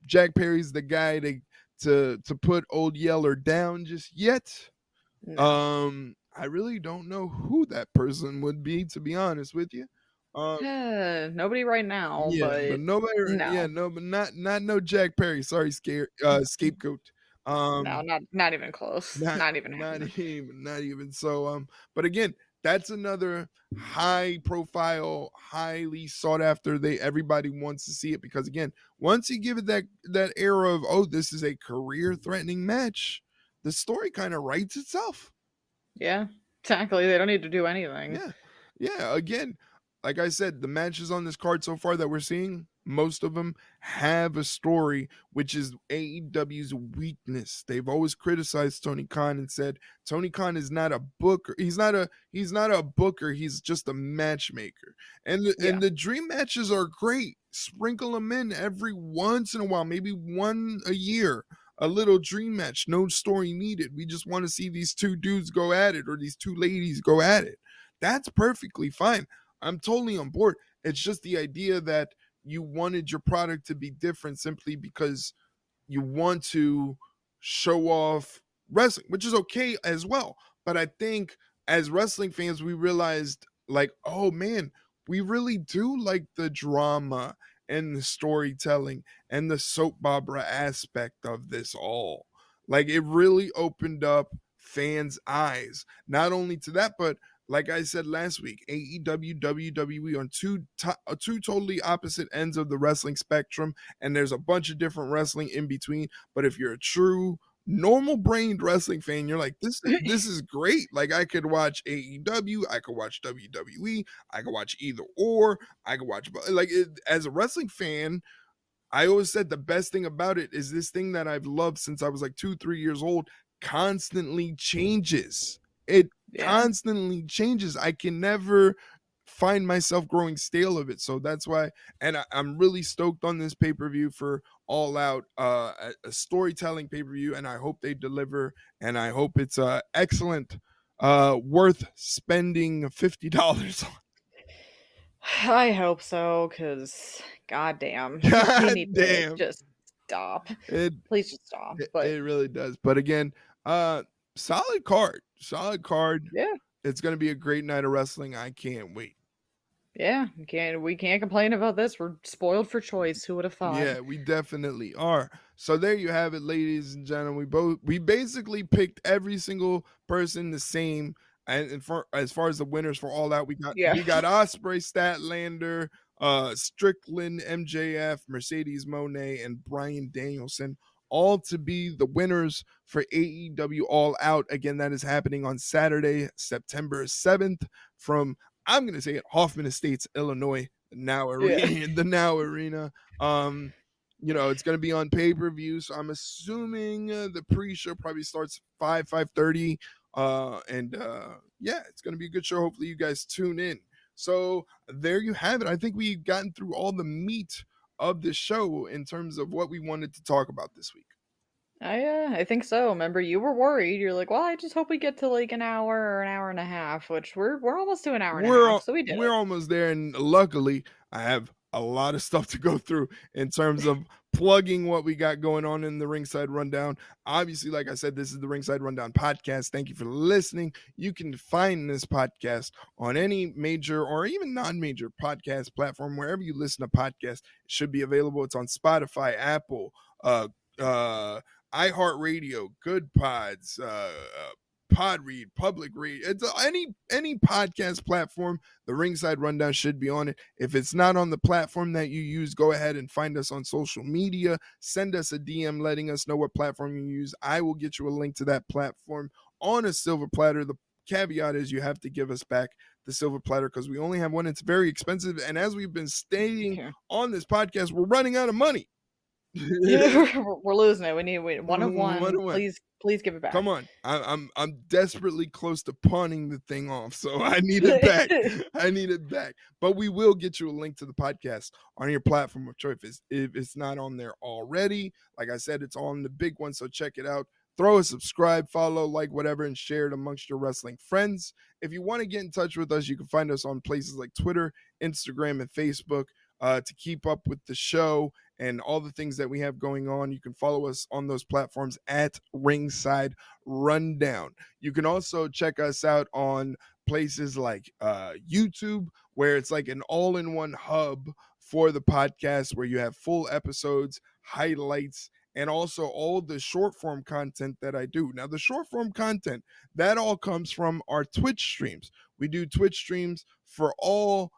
Jack Perry's the guy to put Old Yeller down just yet. No. I really don't know who that person would be, to be honest with you. Um, Nobody right now, yeah, but but nobody, yeah, no. no, but not no Jack Perry. Sorry, scapegoat. No, Um, not even close. not Not even happening. not even. So but again, that's another high profile, highly sought after. Everybody wants to see it because again, once you give it that era of oh, this is a career threatening match, the story kind of writes itself. Yeah. Exactly. They don't need to do anything. Yeah. Yeah. Again, like I said, the matches on this card so far that we're seeing, most of them have a story, which is AEW's weakness. They've always criticized Tony Khan and said Tony Khan is not a booker. He's not a booker. He's just a matchmaker. Yeah. And the dream matches are great. Sprinkle them in every once in a while, maybe one a year, a little dream match, no story needed. We just want to see these two dudes go at it or these two ladies go at it. That's perfectly fine. I'm totally on board. It's just the idea that you wanted your product to be different simply because you want to show off wrestling, which is okay as well. But I think as wrestling fans, we realized, like, oh man, we really do like the drama and the storytelling and the soap opera aspect of this all. Like, it really opened up fans' eyes, not only to that, but like I said last week, AEW, WWE on two totally opposite ends of the wrestling spectrum, and there's a bunch of different wrestling in between. But if you're a true normal brained wrestling fan, you're like, this is great. Like I could watch AEW, I could watch WWE, I could watch either or, I could watch like as a wrestling fan. I always said the best thing about it is this thing that I've loved since I was like 2, 3 years old constantly changes. It Yeah. constantly changes. I can never find myself growing stale of it. So that's why, and I'm really stoked on this pay per view for All Out, a storytelling pay per view, and I hope they deliver, and I hope it's excellent, worth spending $50 on. I hope so, because goddamn, they God need to damn just stop. it. Please just stop. It But really does. But again, Solid card. Solid card. Yeah. It's going to be a great night of wrestling. I can't wait. Yeah, we can't complain about this. We're spoiled for choice. Who would have thought? Yeah, we definitely are. So there you have it, ladies and gentlemen. We basically picked every single person the same. And for as far as the winners for All Out, Yeah. we got Osprey, Statlander, Strickland, MJF, Mercedes Moné, and Bryan Danielson, all to be the winners for AEW All Out. Again, that is happening on Saturday, September 7th from, I'm going to say it, Hoffman Estates, Illinois, the Now Arena. It's going to be on pay-per-view, so I'm assuming the pre-show probably starts 5:30. It's going to be a good show. Hopefully you guys tune in. So there you have it. I think we've gotten through all the meat of the show in terms of what we wanted to talk about this week. I think so. Remember, you were worried. You're like, well, I just hope we get to like an hour or an hour and a half, which we're almost to an hour and a half, so we did We're it. almost there, and luckily, I have a lot of stuff to go through in terms of plugging what we got going on in the Ringside Rundown. Obviously, like I said, this is the Ringside Rundown podcast. Thank you for listening. You can find this podcast on any major or even non-major podcast platform. Wherever you listen to podcasts, it should be available. It's on Spotify, Apple, iHeartRadio, Good Pods, Podread, Public Read. It's any podcast platform. The Ringside Rundown should be on it. If it's not on the platform that you use, go ahead and find us on social media. Send us a DM letting us know what platform you use. I will get you a link to that platform on a silver platter. The caveat is you have to give us back the silver platter because we only have one. It's very expensive. And as we've been stating on this podcast, we're running out of money. We're losing it. We need one of one. Please give it back. Come on. I'm desperately close to pawning the thing off, so I need it back. I need it back. But we will get you a link to the podcast on your platform of choice if it's not on there already. Like I said, it's on the big one, so check it out. Throw a subscribe, follow, like, whatever, and share it amongst your wrestling friends. If you want to get in touch with us, you can find us on places like Twitter, Instagram, and Facebook. To keep up with the show and all the things that we have going on, you can follow us on those platforms at Ringside Rundown. You can also check us out on places like YouTube, where it's like an all-in-one hub for the podcast, where you have full episodes, highlights, and also all the short form content that I do. Now, the short form content, that all comes from our Twitch streams. We do Twitch streams for all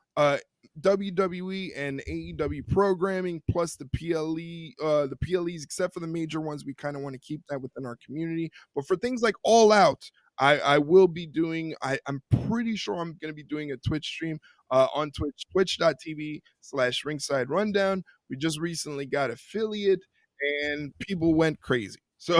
WWE and AEW programming, plus the PLEs, except for the major ones. We kind of want to keep that within our community. But for things like All Out, I will be doing, I'm pretty sure I'm going to be doing a Twitch stream on Twitch, twitch.tv/ringside rundown. We just recently got affiliate and people went crazy. So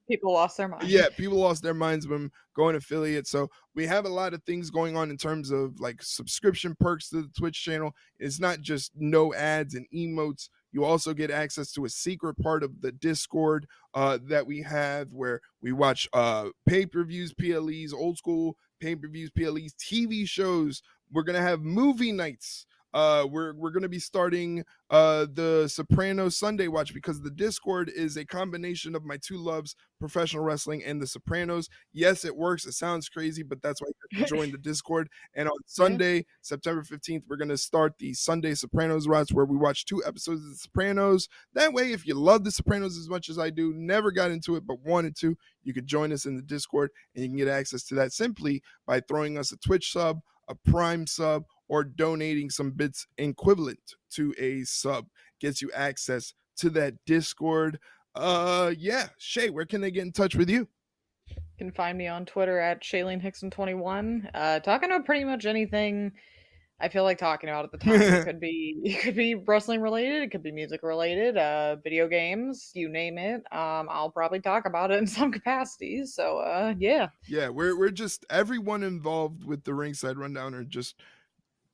people lost their minds. Yeah, people lost their minds when going affiliate. So we have a lot of things going on in terms of like subscription perks to the Twitch channel. It's not just no ads and emotes. You also get access to a secret part of the Discord that we have, where we watch pay-per-views, PLEs, old school pay-per-views, PLEs, TV shows. We're gonna have movie nights. We're going to be starting the Sopranos Sunday Watch, because the Discord is a combination of my two loves, professional wrestling and the Sopranos. Yes, it works. It sounds crazy, but that's why you have to join the Discord. And on Sunday, September 15th, we're going to start the Sunday Sopranos Watch, where we watch 2 episodes of the Sopranos. That way, if you love the Sopranos as much as I do, never got into it but wanted to, you could join us in the Discord, and you can get access to that simply by throwing us a Twitch sub, a Prime sub, or donating some bits equivalent to a sub. Gets you access to that Discord. Shay, where can they get in touch with you? You can find me on Twitter at ShayleenHickson21. Talking about pretty much anything I feel like talking about at the time. It could be wrestling related, it could be music related, video games, you name it. I'll probably talk about it in some capacity. So yeah. Yeah, we're just, everyone involved with the Ringside Rundown are just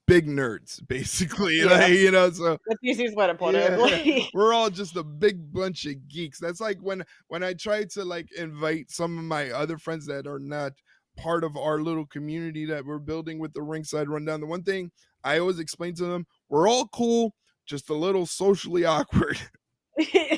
big nerds, basically. Yeah. So that's the easiest way to put it. We're all just a big bunch of geeks. That's like when I try to like invite some of my other friends that are not part of our little community that we're building with the Ringside Rundown. The one thing I always explain to them, we're all cool, just a little socially awkward.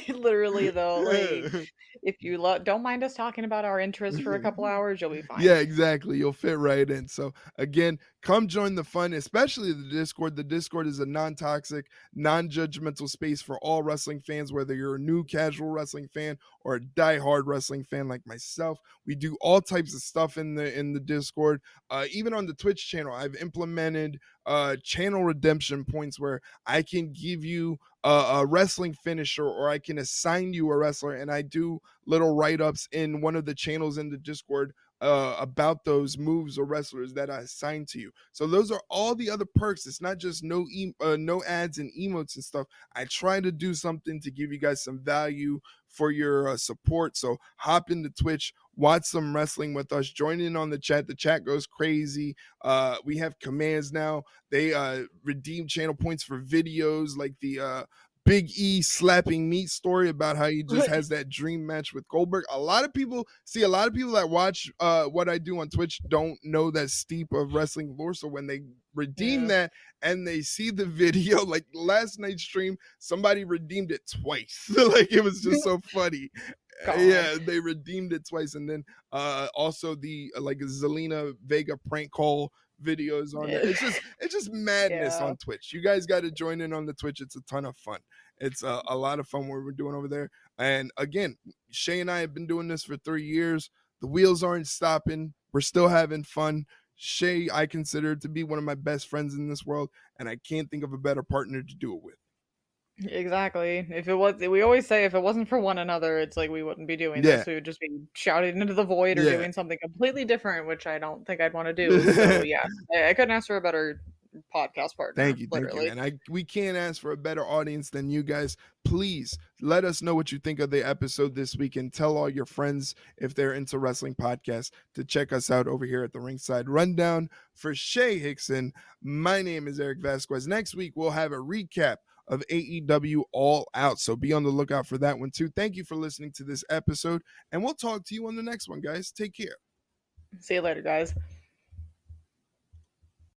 Literally though, like if you don't mind us talking about our interests for a couple hours, you'll be fine. Yeah, exactly. You'll fit right in. So again, come join the fun, especially the Discord. The Discord is a non-toxic, non-judgmental space for all wrestling fans, whether you're a new casual wrestling fan or a die-hard wrestling fan like myself. We do all types of stuff in the Discord. Even on the Twitch channel, I've implemented channel redemption points where I can give you a wrestling finisher, or I can assign you a wrestler, and I do little write-ups in one of the channels in the Discord about those moves or wrestlers that I assign to you. So those are all the other perks. It's not just no ads and emotes and stuff. I try to do something to give you guys some value for your support. So hop into Twitch, watch some wrestling with us, join in on the chat. The chat goes crazy. We have commands now. They redeem channel points for videos like the Big E slapping meat story about how he just has that dream match with Goldberg. A lot of people that watch what I do on Twitch don't know that steep of wrestling lore. So when they redeem that and they see the video, like last night's stream, somebody redeemed it twice. Like it was just so funny. Yeah, they redeemed it twice. And then also the like Zelina Vega prank call videos on there. It's just madness on Twitch. You guys got to join in on the Twitch. It's a ton of fun. It's a lot of fun what we're doing over there. And again, Shay and I have been doing this for 3 years. The wheels aren't stopping. We're still having fun. Shay, I consider to be one of my best friends in this world, and I can't think of a better partner to do it with. Exactly. We always say if it wasn't for one another, it's like we wouldn't be doing this. We would just be shouting into the void or doing something completely different, which I don't think I'd want to do. So yeah, I couldn't ask for a better podcast partner. Thank you. And we can't ask for a better audience than you guys. Please let us know what you think of the episode this week, and tell all your friends, if they're into wrestling podcasts, to check us out over here at the Ringside Rundown. For Shay Hickson, my name is Erik Vasquez. Next week we'll have a recap of AEW All Out, so be on the lookout for that one too. Thank you for listening to this episode, and we'll talk to you on the next one, guys. Take care. See you later, guys.